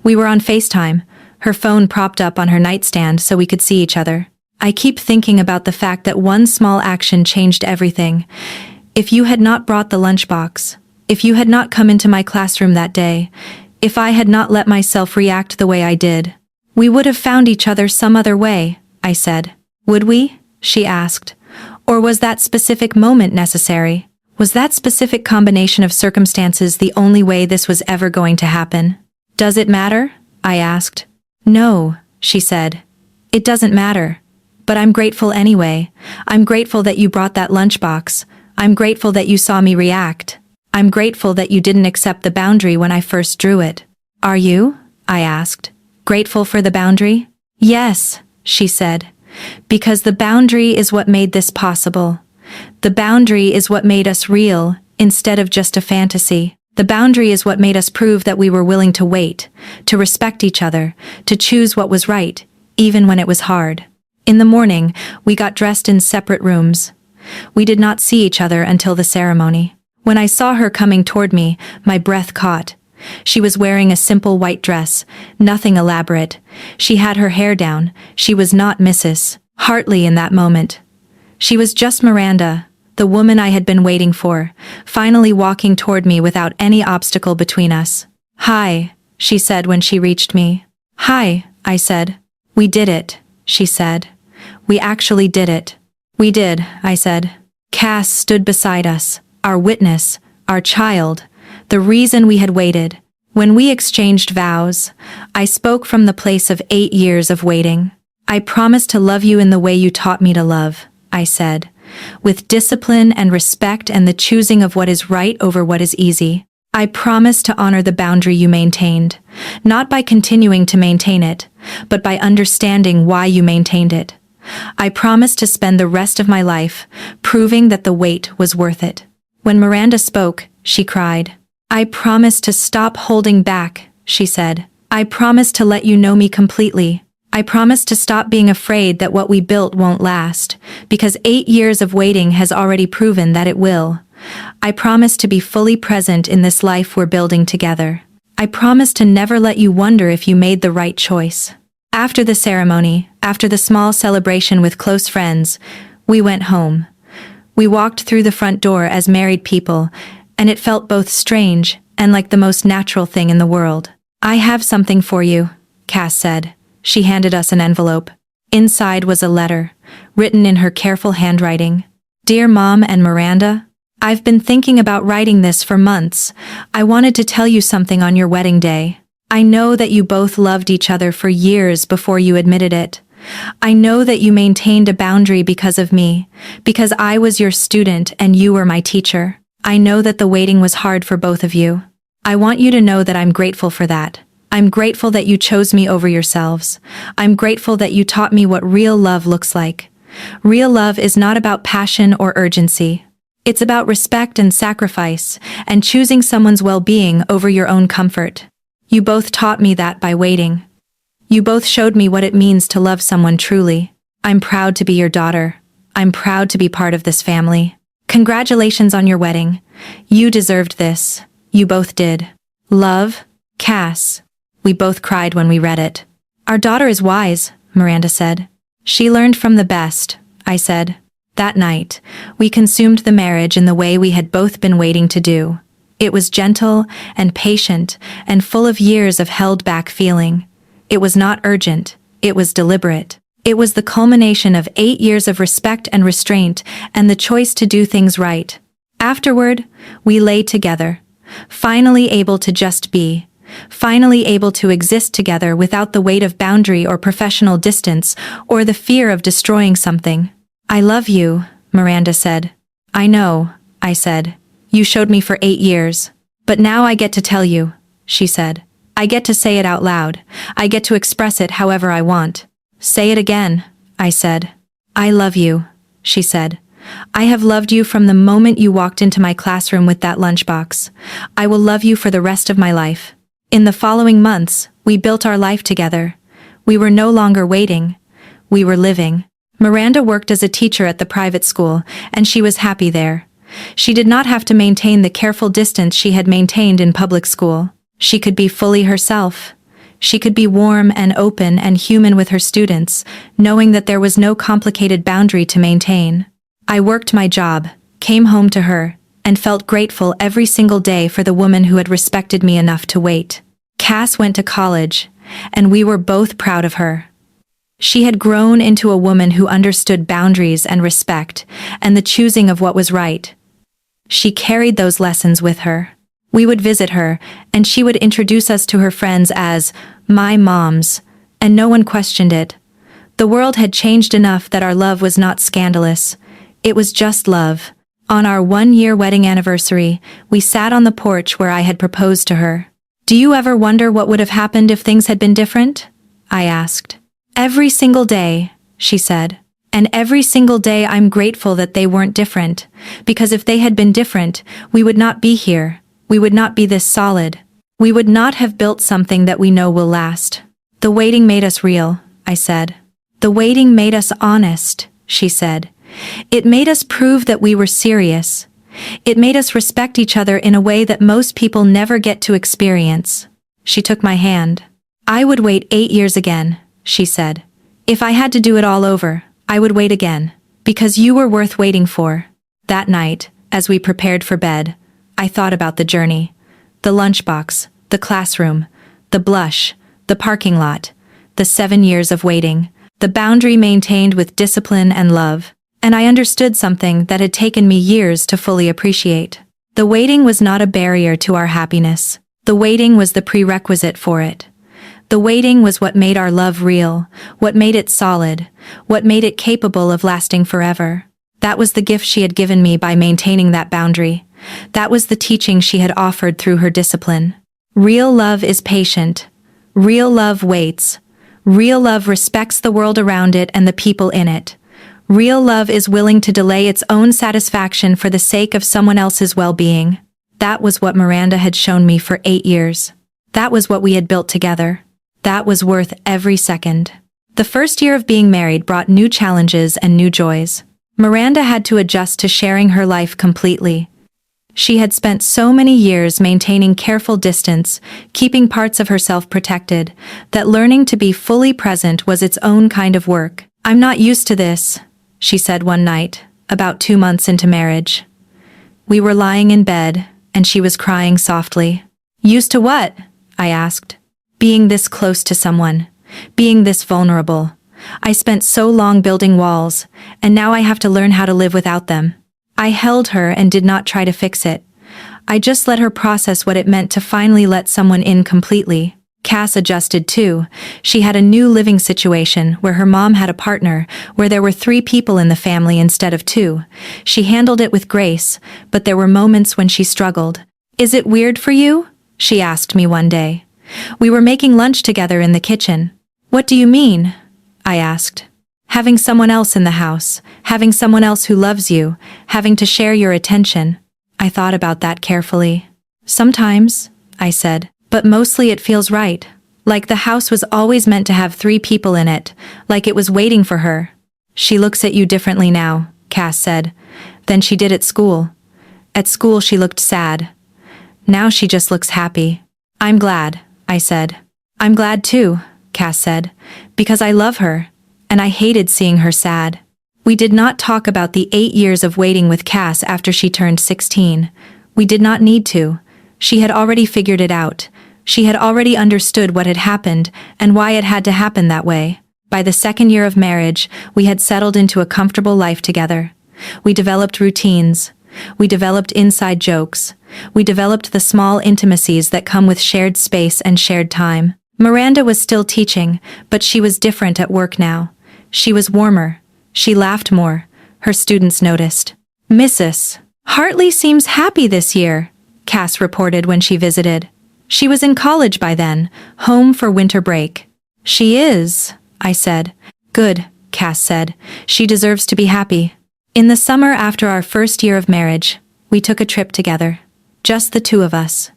We were on FaceTime, her phone propped up on her nightstand so we could see each other. I keep thinking about the fact that one small action changed everything. If you had not brought the lunchbox, if you had not come into my classroom that day, if I had not let myself react the way I did, we would have found each other some other way, I said. Would we? She asked. Or was that specific moment necessary? Was that specific combination of circumstances the only way this was ever going to happen? Does it matter? I asked. No, she said. It doesn't matter. But I'm grateful anyway. I'm grateful that you brought that lunchbox. I'm grateful that you saw me react. I'm grateful that you didn't accept the boundary when I first drew it. Are you? I asked. Grateful for the boundary? Yes, she said. Because the boundary is what made this possible. The boundary is what made us real, instead of just a fantasy. The boundary is what made us prove that we were willing to wait, to respect each other, to choose what was right, even when it was hard. In the morning, we got dressed in separate rooms. We did not see each other until the ceremony. When I saw her coming toward me, my breath caught. She was wearing a simple white dress, nothing elaborate. She had her hair down. She was not Mrs. Hartley in that moment. She was just Miranda, the woman I had been waiting for, finally walking toward me without any obstacle between us. "Hi," she said when she reached me. "Hi," I said. "We did it," she said. "We actually did it." "We did," I said. Cass stood beside us, our witness, our child, the reason we had waited. When we exchanged vows, I spoke from the place of 8 years of waiting. "I promise to love you in the way you taught me to love," I said, "with discipline and respect and the choosing of what is right over what is easy. I promise to honor the boundary you maintained, not by continuing to maintain it, but by understanding why you maintained it. I promise to spend the rest of my life proving that the wait was worth it." When Miranda spoke, she cried. "I promise to stop holding back," she said. "I promise to let you know me completely. I promise to stop being afraid that what we built won't last, because 8 years of waiting has already proven that it will. I promise to be fully present in this life we're building together. I promise to never let you wonder if you made the right choice." After the ceremony, after the small celebration with close friends, we went home. We walked through the front door as married people, and it felt both strange and like the most natural thing in the world. "I have something for you," Cass said. She handed us an envelope. Inside was a letter, written in her careful handwriting. "Dear Mom and Miranda, I've been thinking about writing this for months. I wanted to tell you something on your wedding day. I know that you both loved each other for years before you admitted it. I know that you maintained a boundary because of me, because I was your student and you were my teacher. I know that the waiting was hard for both of you. I want you to know that I'm grateful for that. I'm grateful that you chose me over yourselves. I'm grateful that you taught me what real love looks like. Real love is not about passion or urgency. It's about respect and sacrifice, and choosing someone's well-being over your own comfort. You both taught me that by waiting. You both showed me what it means to love someone truly. I'm proud to be your daughter. I'm proud to be part of this family. Congratulations on your wedding. You deserved this. You both did. Love, Cass." We both cried when we read it. "Our daughter is wise," Miranda said. "She learned from the best," I said. That night, we consumed the marriage in the way we had both been waiting to do. It was gentle and patient and full of years of held-back feeling. It was not urgent. It was deliberate. It was the culmination of 8 years of respect and restraint and the choice to do things right. Afterward, we lay together, finally able to just be, finally able to exist together without the weight of boundary or professional distance or the fear of destroying something. "I love you," Miranda said. "I know," I said. "You showed me for 8 years. But now I get to tell you," she said. "I get to say it out loud. I get to express it however I want." "Say it again," I said. "I love you," she said. "I have loved you from the moment you walked into my classroom with that lunchbox. I will love you for the rest of my life." In the following months, we built our life together. We were no longer waiting. We were living. Miranda worked as a teacher at the private school, and she was happy there. She did not have to maintain the careful distance she had maintained in public school. She could be fully herself. She could be warm and open and human with her students, knowing that there was no complicated boundary to maintain. I worked my job, came home to her, and felt grateful every single day for the woman who had respected me enough to wait. Cass went to college, and we were both proud of her. She had grown into a woman who understood boundaries and respect, and the choosing of what was right. She carried those lessons with her. We would visit her, and she would introduce us to her friends as my moms, and no one questioned it. The world had changed enough that our love was not scandalous. It was just love. On our 1-year wedding anniversary, we sat on the porch where I had proposed to her. "Do you ever wonder what would have happened if things had been different?" I asked. "Every single day," she said. "And every single day I'm grateful that they weren't different, because if they had been different, we would not be here. We would not be this solid. We would not have built something that we know will last." "The waiting made us real," I said. "The waiting made us honest," she said. "It made us prove that we were serious. It made us respect each other in a way that most people never get to experience." She took my hand. "I would wait 8 years again," she said. "If I had to do it all over, I would wait again, because you were worth waiting for." That night, as we prepared for bed, I thought about the journey. The lunchbox, the classroom, the blush, the parking lot, the 7 years of waiting, the boundary maintained with discipline and love. And I understood something that had taken me years to fully appreciate. The waiting was not a barrier to our happiness. The waiting was the prerequisite for it. The waiting was what made our love real, what made it solid, what made it capable of lasting forever. That was the gift she had given me by maintaining that boundary. That was the teaching she had offered through her discipline. Real love is patient. Real love waits. Real love respects the world around it and the people in it. Real love is willing to delay its own satisfaction for the sake of someone else's well-being. That was what Miranda had shown me for 8 years. That was what we had built together. That was worth every second. The first year of being married brought new challenges and new joys. Miranda had to adjust to sharing her life completely. She had spent so many years maintaining careful distance, keeping parts of herself protected, that learning to be fully present was its own kind of work. "I'm not used to this," she said one night, about 2 months into marriage. We were lying in bed, and she was crying softly. "Used to what?" I asked. "Being this close to someone. Being this vulnerable. I spent so long building walls, and now I have to learn how to live without them." I held her and did not try to fix it. I just let her process what it meant to finally let someone in completely. Cass adjusted too. She had a new living situation where her mom had a partner, where there were 3 people in the family instead of 2. She handled it with grace, but there were moments when she struggled. "Is it weird for you?" she asked me one day. We were making lunch together in the kitchen. "What do you mean?" I asked. "Having someone else in the house, having someone else who loves you, having to share your attention." I thought about that carefully. "Sometimes," I said. "But mostly it feels right. Like the house was always meant to have 3 people in it, like it was waiting for her." "She looks at you differently now," Cass said, "than she did at school. At school she looked sad. Now she just looks happy." "I'm glad," I said. "I'm glad too," Cass said, "because I love her, and I hated seeing her sad." We did not talk about the 8 years of waiting with Cass after she turned 16. We did not need to. She had already figured it out. She had already understood what had happened and why it had to happen that way. By the 2nd year of marriage, we had settled into a comfortable life together. We developed routines. We developed inside jokes. We developed the small intimacies that come with shared space and shared time. Miranda was still teaching, but she was different at work now. She was warmer. She laughed more. Her students noticed. "Mrs. Hartley seems happy this year," Cass reported when she visited. She was in college by then, home for winter break. "She is," I said. "Good," Cass said. "She deserves to be happy." In the summer after our first year of marriage, we took a trip together. Just the 2 of us.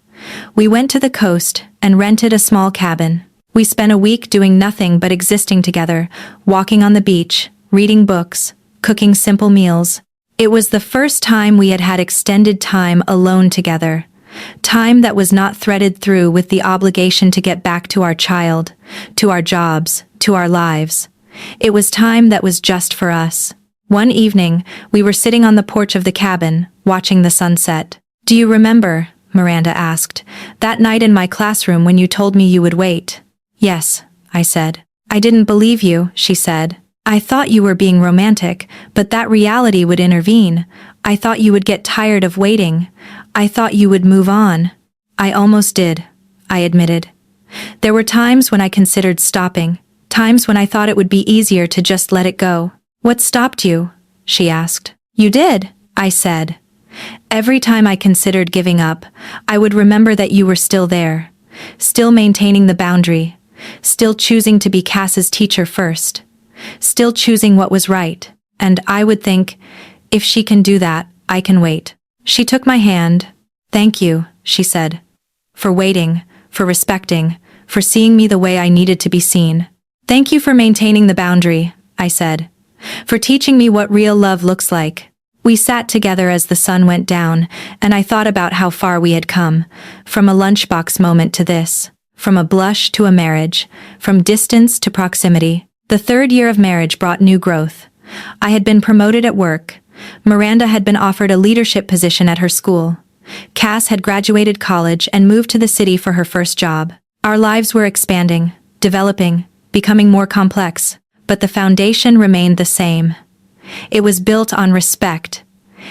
We went to the coast and rented a small cabin. We spent a week doing nothing but existing together, walking on the beach, reading books, cooking simple meals. It was the first time we had had extended time alone together. Time that was not threaded through with the obligation to get back to our child, to our jobs, to our lives. It was time that was just for us. One evening, we were sitting on the porch of the cabin, watching the sunset. "Do you remember," Miranda asked, "that night in my classroom when you told me you would wait?" "Yes," I said. "I didn't believe you," she said. "I thought you were being romantic, but that reality would intervene. I thought you would get tired of waiting. I thought you would move on." "I almost did," I admitted. "There were times when I considered stopping, Times when I thought it would be easier to just let it go. What stopped you? She asked. You did, I said. Every time I considered giving up, I would remember that you were still there, still maintaining the boundary, still choosing to be Cass's teacher first, still choosing what was right, and I would think, if she can do that, I can wait. She took my hand. Thank you, she said. For waiting, for respecting, for seeing me the way I needed to be seen. Thank you for maintaining the boundary, I said. For teaching me what real love looks like. We sat together as the sun went down, and I thought about how far we had come, from a lunchbox moment to this, from a blush to a marriage, from distance to proximity. The 3rd year of marriage brought new growth. I had been promoted at work. Miranda had been offered a leadership position at her school. Cass had graduated college and moved to the city for her first job. Our lives were expanding, developing, becoming more complex, but the foundation remained the same. It was built on respect.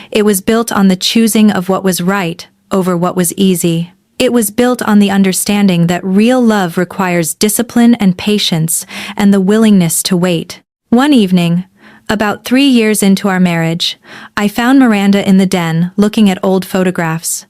It was built on the choosing of what was right over what was easy. It was built on the understanding that real love requires discipline and patience and the willingness to wait. One evening, about 3 years into our marriage, I found Miranda in the den looking at old photographs.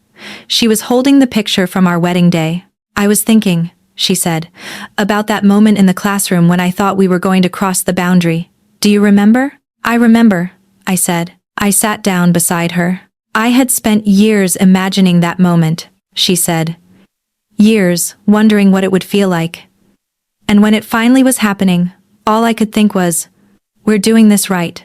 She was holding the picture from our wedding day. I was thinking, she said, about that moment in the classroom when I thought we were going to cross the boundary. Do you remember? I remember, I said. I sat down beside her. I had spent years imagining that moment, she said. Years wondering what it would feel like. And when it finally was happening, all I could think was, we're doing this right.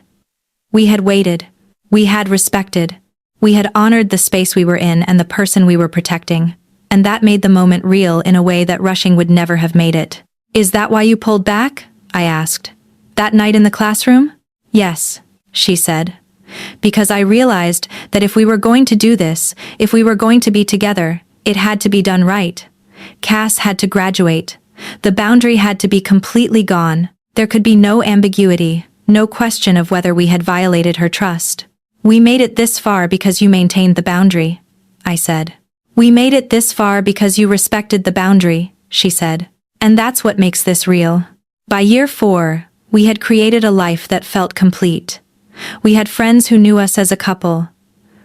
We had waited. We had respected. We had honored the space we were in and the person we were protecting. And that made the moment real in a way that rushing would never have made it. Is that why you pulled back? I asked. That night in the classroom? Yes, she said. Because I realized that if we were going to do this, if we were going to be together, it had to be done right. Cass had to graduate. The boundary had to be completely gone. There could be no ambiguity, no question of whether we had violated her trust. We made it this far because you maintained the boundary, I said. We made it this far because you respected the boundary, she said. And that's what makes this real. By year 4, we had created a life that felt complete. We had friends who knew us as a couple.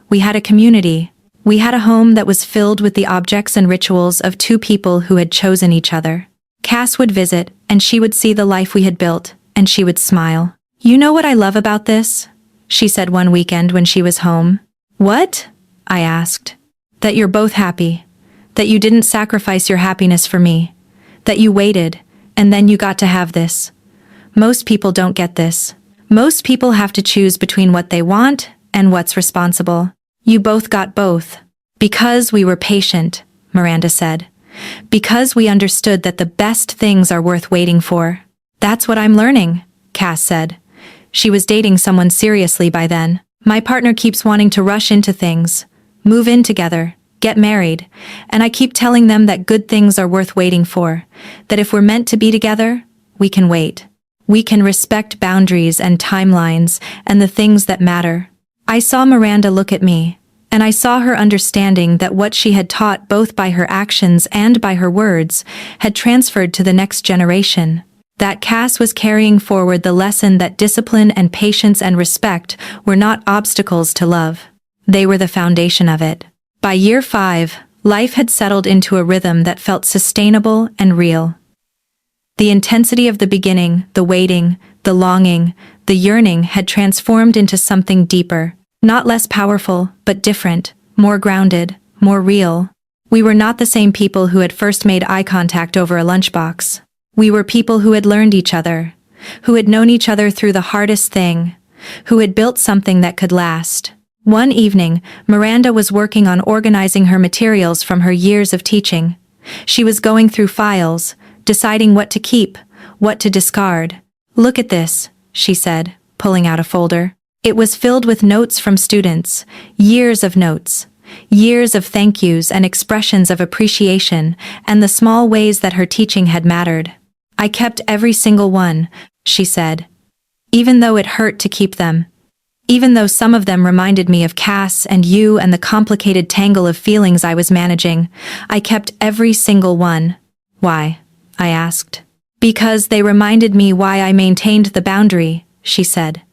We had a community. We had a home that was filled with the objects and rituals of 2 people who had chosen each other. Cass would visit, and she would see the life we had built, and she would smile. You know what I love about this? She said one weekend when she was home. What? I asked. That you're both happy. That you didn't sacrifice your happiness for me. That you waited, and then you got to have this. Most people don't get this. Most people have to choose between what they want and what's responsible. You both got both. Because we were patient, Miranda said. Because we understood that the best things are worth waiting for. That's what I'm learning, Cass said. She was dating someone seriously by then. My partner keeps wanting to rush into things, move in together, get married, and I keep telling them that good things are worth waiting for, that if we're meant to be together, we can wait. We can respect boundaries and timelines and the things that matter. I saw Miranda look at me, and I saw her understanding that what she had taught both by her actions and by her words had transferred to the next generation. That Cass was carrying forward the lesson that discipline and patience and respect were not obstacles to love. They were the foundation of it. By year 5, life had settled into a rhythm that felt sustainable and real. The intensity of the beginning, the waiting, the longing, the yearning had transformed into something deeper, not less powerful, but different, more grounded, more real. We were not the same people who had first made eye contact over a lunchbox. We were people who had learned each other, who had known each other through the hardest thing, who had built something that could last. One evening, Miranda was working on organizing her materials from her years of teaching. She was going through files, deciding what to keep, what to discard. Look at this, she said, pulling out a folder. It was filled with notes from students, years of notes, years of thank yous and expressions of appreciation, and the small ways that her teaching had mattered. I kept every single one, she said. Even though it hurt to keep them. Even though some of them reminded me of Cass and you and the complicated tangle of feelings I was managing, I kept every single one. Why? I asked. Because they reminded me why I maintained the boundary, she said.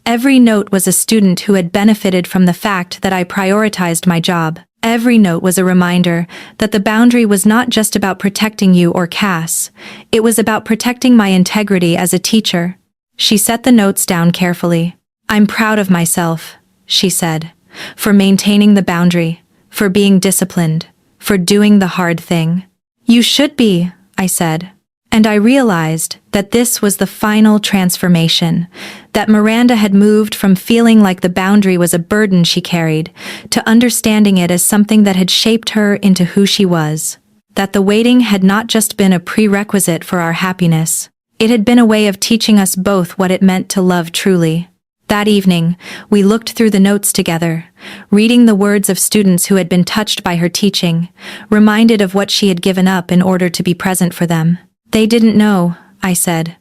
Every note was a student who had benefited from the fact that I prioritized my job. Every note was a reminder that the boundary was not just about protecting you or Cass, it was about protecting my integrity as a teacher. She set the notes down carefully. I'm proud of myself, she said, for maintaining the boundary, for being disciplined, for doing the hard thing. You should be, I said. And I realized that this was the final transformation, that Miranda had moved from feeling like the boundary was a burden she carried, to understanding it as something that had shaped her into who she was. That the waiting had not just been a prerequisite for our happiness, it had been a way of teaching us both what it meant to love truly. That evening, we looked through the notes together, reading the words of students who had been touched by her teaching, reminded of what she had given up in order to be present for them. They didn't know, I said,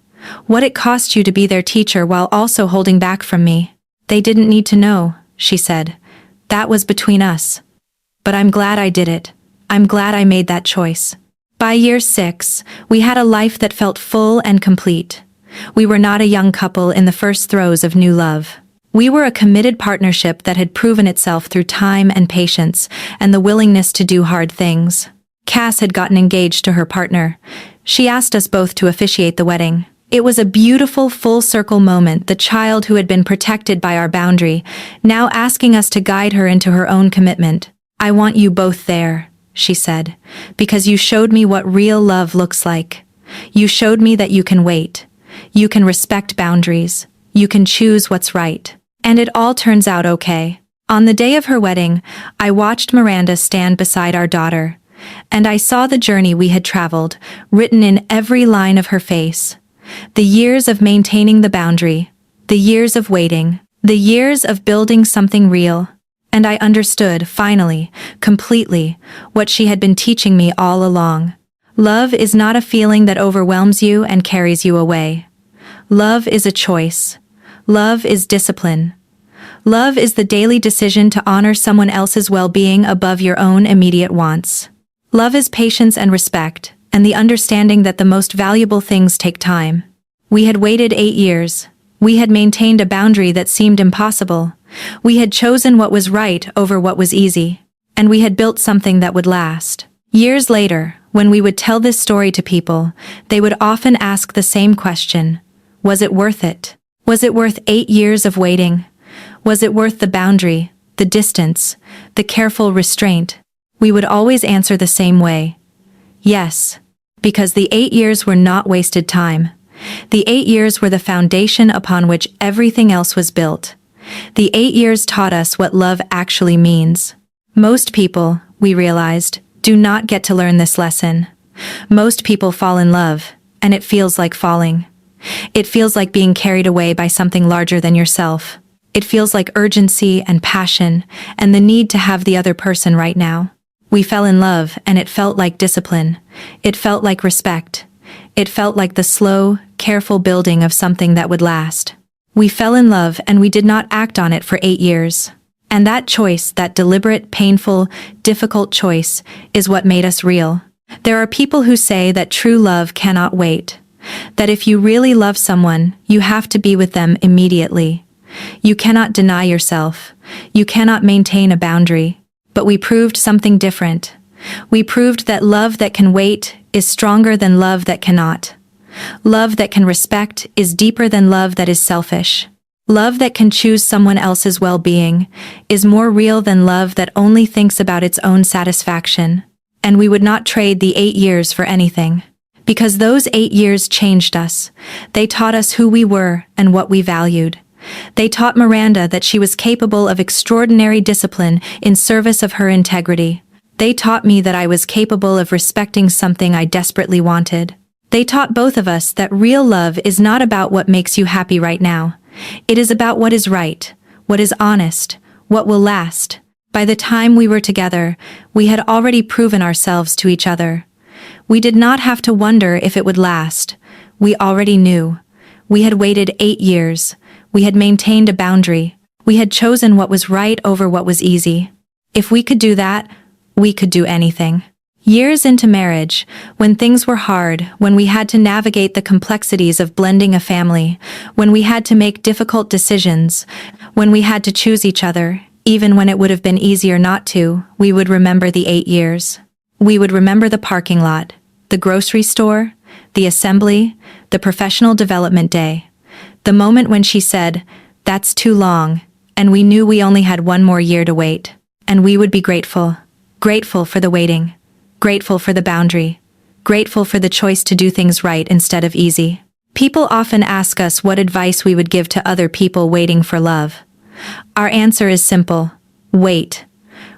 what it cost you to be their teacher while also holding back from me. They didn't need to know, she said. That was between us. But I'm glad I did it. I'm glad I made that choice. By year 6, we had a life that felt full and complete. We were not a young couple in the first throes of new love. We were a committed partnership that had proven itself through time and patience and the willingness to do hard things. Cass had gotten engaged to her partner. She asked us both to officiate the wedding. It was a beautiful full-circle moment, the child who had been protected by our boundary, now asking us to guide her into her own commitment. I want you both there, she said, because you showed me what real love looks like. You showed me that you can wait. You can respect boundaries. You can choose what's right. And it all turns out okay. On the day of her wedding, I watched Miranda stand beside our daughter, and I saw the journey we had traveled, written in every line of her face. The years of maintaining the boundary, the years of waiting, the years of building something real. And I understood, finally, completely, what she had been teaching me all along. Love is not a feeling that overwhelms you and carries you away. Love is a choice. Love is discipline. Love is the daily decision to honor someone else's well-being above your own immediate wants. Love is patience and respect, and the understanding that the most valuable things take time. We had waited 8 years. We had maintained a boundary that seemed impossible. We had chosen what was right over what was easy. And we had built something that would last. Years later, when we would tell this story to people, they would often ask the same question. Was it worth it? Was it worth 8 years of waiting? Was it worth the boundary, the distance, the careful restraint? We would always answer the same way. Yes, because the 8 years were not wasted time. The 8 years were the foundation upon which everything else was built. The 8 years taught us what love actually means. Most people, we realized, do not get to learn this lesson. Most people fall in love, and it feels like falling. It feels like being carried away by something larger than yourself. It feels like urgency and passion, and the need to have the other person right now. We fell in love, and it felt like discipline. It felt like respect. It felt like the slow, careful building of something that would last. We fell in love, and we did not act on it for 8 years. And that choice, that deliberate, painful, difficult choice, is what made us real. There are people who say that true love cannot wait. That if you really love someone, you have to be with them immediately. You cannot deny yourself. You cannot maintain a boundary. But we proved something different. We proved that love that can wait is stronger than love that cannot. Love that can respect is deeper than love that is selfish. Love that can choose someone else's well-being is more real than love that only thinks about its own satisfaction. And we would not trade the 8 years for anything. Because those 8 years changed us. They taught us who we were and what we valued. They taught Miranda that she was capable of extraordinary discipline in service of her integrity. They taught me that I was capable of respecting something I desperately wanted. They taught both of us that real love is not about what makes you happy right now. It is about what is right, what is honest, what will last. By the time we were together, we had already proven ourselves to each other. We did not have to wonder if it would last. We already knew. We had waited 8 years. We had maintained a boundary. We had chosen what was right over what was easy. If we could do that, we could do anything. Years into marriage, when things were hard, when we had to navigate the complexities of blending a family, when we had to make difficult decisions, when we had to choose each other, even when it would have been easier not to, we would remember the 8 years. We would remember the parking lot, the grocery store, the assembly, the professional development day. The moment when she said, "That's too long," and we knew we only had one more year to wait. And we would be grateful. Grateful for the waiting. Grateful for the boundary. Grateful for the choice to do things right instead of easy. People often ask us what advice we would give to other people waiting for love. Our answer is simple. Wait.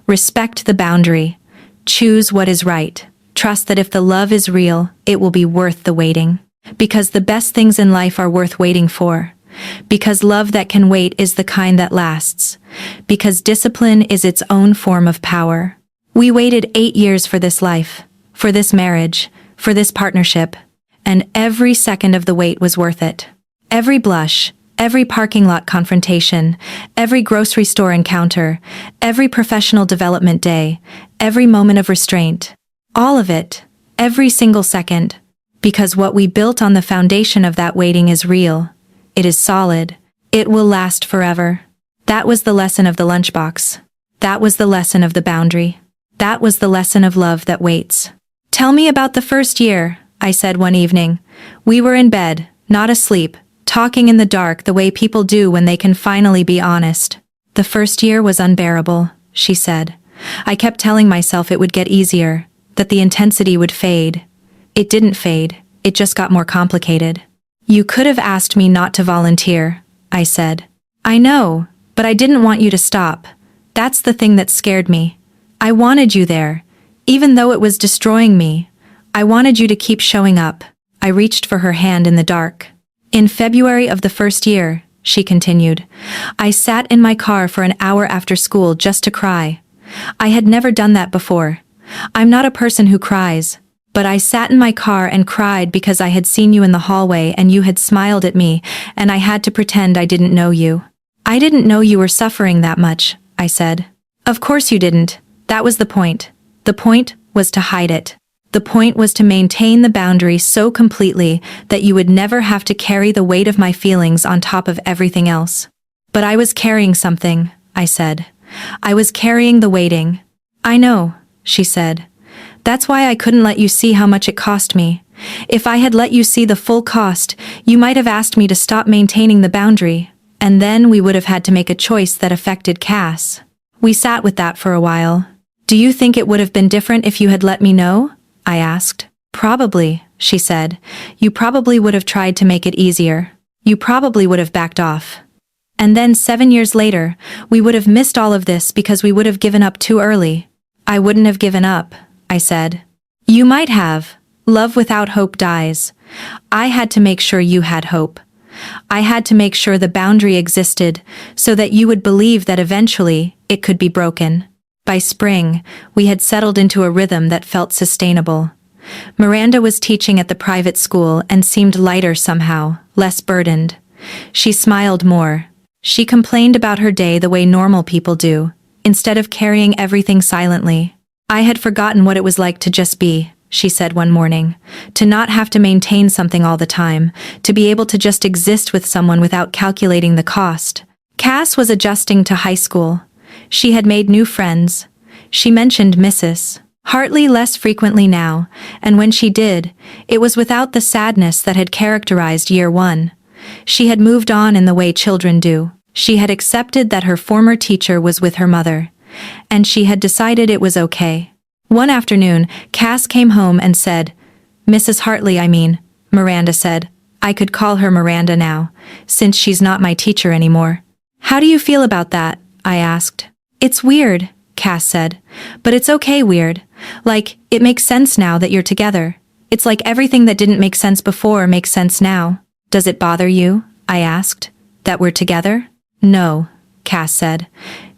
Respect the boundary. Choose what is right. Trust that if the love is real, it will be worth the waiting. Because the best things in life are worth waiting for. Because love that can wait is the kind that lasts. Because discipline is its own form of power. We waited 8 years for this life, for this marriage, for this partnership, and every second of the wait was worth it. Every blush, every parking lot confrontation, every grocery store encounter, every professional development day, every moment of restraint. All of it, every single second. Because what we built on the foundation of that waiting is real. It is solid. It will last forever. That was the lesson of the lunchbox. That was the lesson of the boundary. That was the lesson of love that waits. "Tell me about the first year," I said one evening. We were in bed, not asleep, talking in the dark the way people do when they can finally be honest. "The first year was unbearable," she said. "I kept telling myself it would get easier, that the intensity would fade. It didn't fade, it just got more complicated." "You could have asked me not to volunteer," I said. "I know, but I didn't want you to stop. That's the thing that scared me. I wanted you there, even though it was destroying me. I wanted you to keep showing up." I reached for her hand in the dark. "In February of the first year," she continued, "I sat in my car for an hour after school just to cry. I had never done that before. I'm not a person who cries. But I sat in my car and cried because I had seen you in the hallway and you had smiled at me, and I had to pretend I didn't know you." "I didn't know you were suffering that much," I said. "Of course you didn't. That was the point. The point was to hide it. The point was to maintain the boundary so completely that you would never have to carry the weight of my feelings on top of everything else." "But I was carrying something," I said. "I was carrying the waiting." "I know," she said. "That's why I couldn't let you see how much it cost me. If I had let you see the full cost, you might have asked me to stop maintaining the boundary, and then we would have had to make a choice that affected Cass." We sat with that for a while. "Do you think it would have been different if you had let me know?" I asked. "Probably," she said. "You probably would have tried to make it easier. You probably would have backed off. And then 7 years later, we would have missed all of this because we would have given up too early." "I wouldn't have given up," I said. "You might have. Love without hope dies. I had to make sure you had hope. I had to make sure the boundary existed so that you would believe that eventually it could be broken." By spring, we had settled into a rhythm that felt sustainable. Miranda was teaching at the private school and seemed lighter somehow, less burdened. She smiled more. She complained about her day the way normal people do, instead of carrying everything silently. "I had forgotten what it was like to just be," she said one morning. "To not have to maintain something all the time, to be able to just exist with someone without calculating the cost." Cass was adjusting to high school. She had made new friends. She mentioned Mrs. Hartley less frequently now, and when she did, it was without the sadness that had characterized year one. She had moved on in the way children do. She had accepted that her former teacher was with her mother, and she had decided it was okay. One afternoon, Cass came home and said, "Mrs. Hartley, I mean," Miranda said. I could call her Miranda now, since she's not my teacher anymore. "How do you feel about that?" I asked. "It's weird," Cass said, "but it's okay weird. Like, it makes sense now that you're together. It's like everything that didn't make sense before makes sense now." "Does it bother you?" I asked. "That we're together?" "No," Cass said.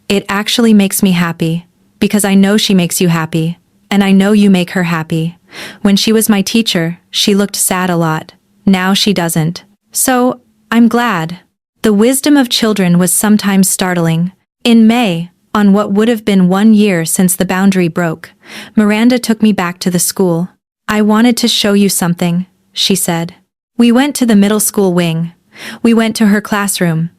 "It actually makes me happy, because I know she makes you happy, and I know you make her happy. When she was my teacher, she looked sad a lot. Now she doesn't. So, I'm glad." The wisdom of children was sometimes startling. In May, On what would have been 1 year since the boundary broke, Miranda took me back to the school. "I wanted to show you something," she said. We went to the middle school wing. We went to her classroom.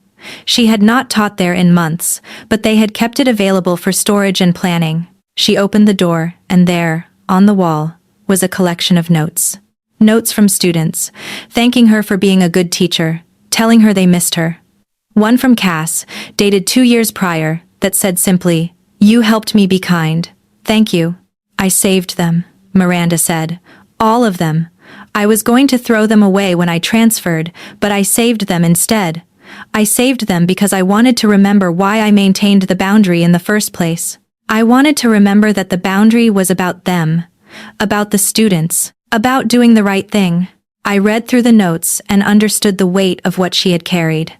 She had not taught there in months, but they had kept it available for storage and planning. She opened the door, and there, on the wall, was a collection of notes. Notes from students, thanking her for being a good teacher, telling her they missed her. One from Cass, dated 2 years prior, that said simply, "You helped me be kind. Thank you." "I saved them," Miranda said. "All of them. I was going to throw them away when I transferred, but I saved them instead. I saved them because I wanted to remember why I maintained the boundary in the first place. I wanted to remember that the boundary was about them, about the students, about doing the right thing." I read through the notes and understood the weight of what she had carried.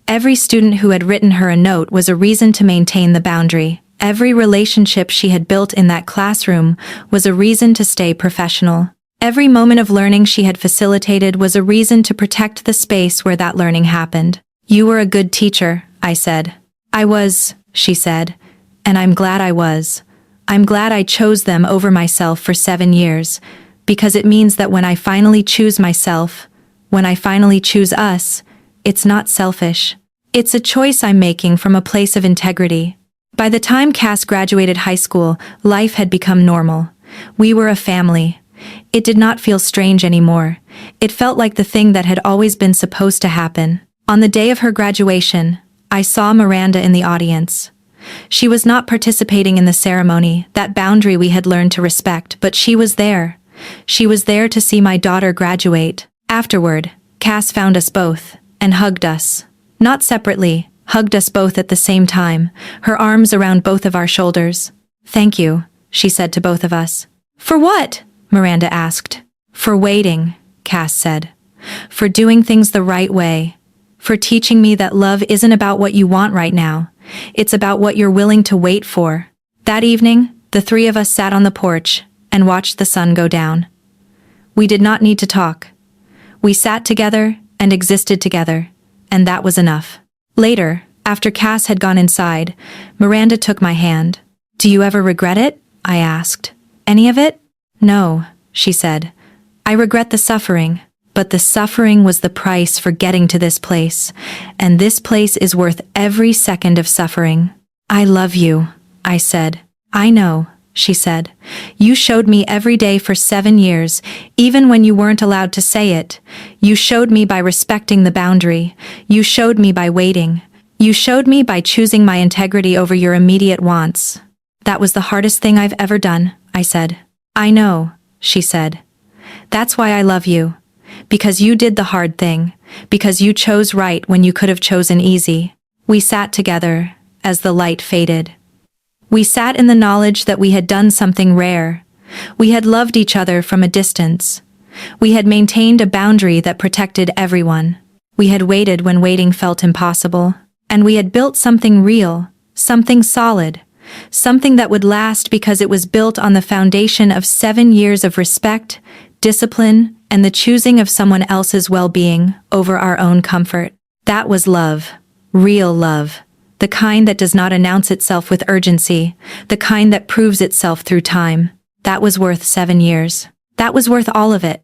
Every student who had written her a note was a reason to maintain the boundary. Every relationship she had built in that classroom was a reason to stay professional. Every moment of learning she had facilitated was a reason to protect the space where that learning happened. "You were a good teacher," I said. "I was," she said, "and I'm glad I was. I'm glad I chose them over myself for 7 years, because it means that when I finally choose myself, when I finally choose us, it's not selfish. It's a choice I'm making from a place of integrity." By the time Cass graduated high school, life had become normal. We were a family. It did not feel strange anymore. It felt like the thing that had always been supposed to happen. On the day of her graduation, I saw Miranda in the audience. She was not participating in the ceremony, that boundary we had learned to respect, but she was there. She was there to see my daughter graduate. Afterward, Cass found us both and hugged us. Not separately, hugged us both at the same time, her arms around both of our shoulders. "Thank you," she said to both of us. "For what?" Miranda asked. "For waiting," Cass said. "For doing things the right way. For teaching me that love isn't about what you want right now. It's about what you're willing to wait for." That evening, the three of us sat on the porch and watched the sun go down. We did not need to talk. We sat together and existed together, and that was enough. Later, after Cass had gone inside, Miranda took my hand. "Do you ever regret it?" I asked. "Any of it?" "No," she said. "I regret the suffering, but the suffering was the price for getting to this place, and this place is worth every second of suffering." "I love you," I said. "I know," she said. "You showed me every day for 7 years, even when you weren't allowed to say it. You showed me by respecting the boundary. You showed me by waiting. You showed me by choosing my integrity over your immediate wants." "That was the hardest thing I've ever done," I said. "I know," she said. "That's why I love you. Because you did the hard thing. Because you chose right when you could have chosen easy." We sat together as the light faded. We sat in the knowledge that we had done something rare. We had loved each other from a distance. We had maintained a boundary that protected everyone. We had waited when waiting felt impossible. And we had built something real, something solid, something that would last because it was built on the foundation of 7 years of respect, discipline, and the choosing of someone else's well-being over our own comfort. That was love, real love. The kind that does not announce itself with urgency, the kind that proves itself through time. That was worth 7 years. That was worth all of it.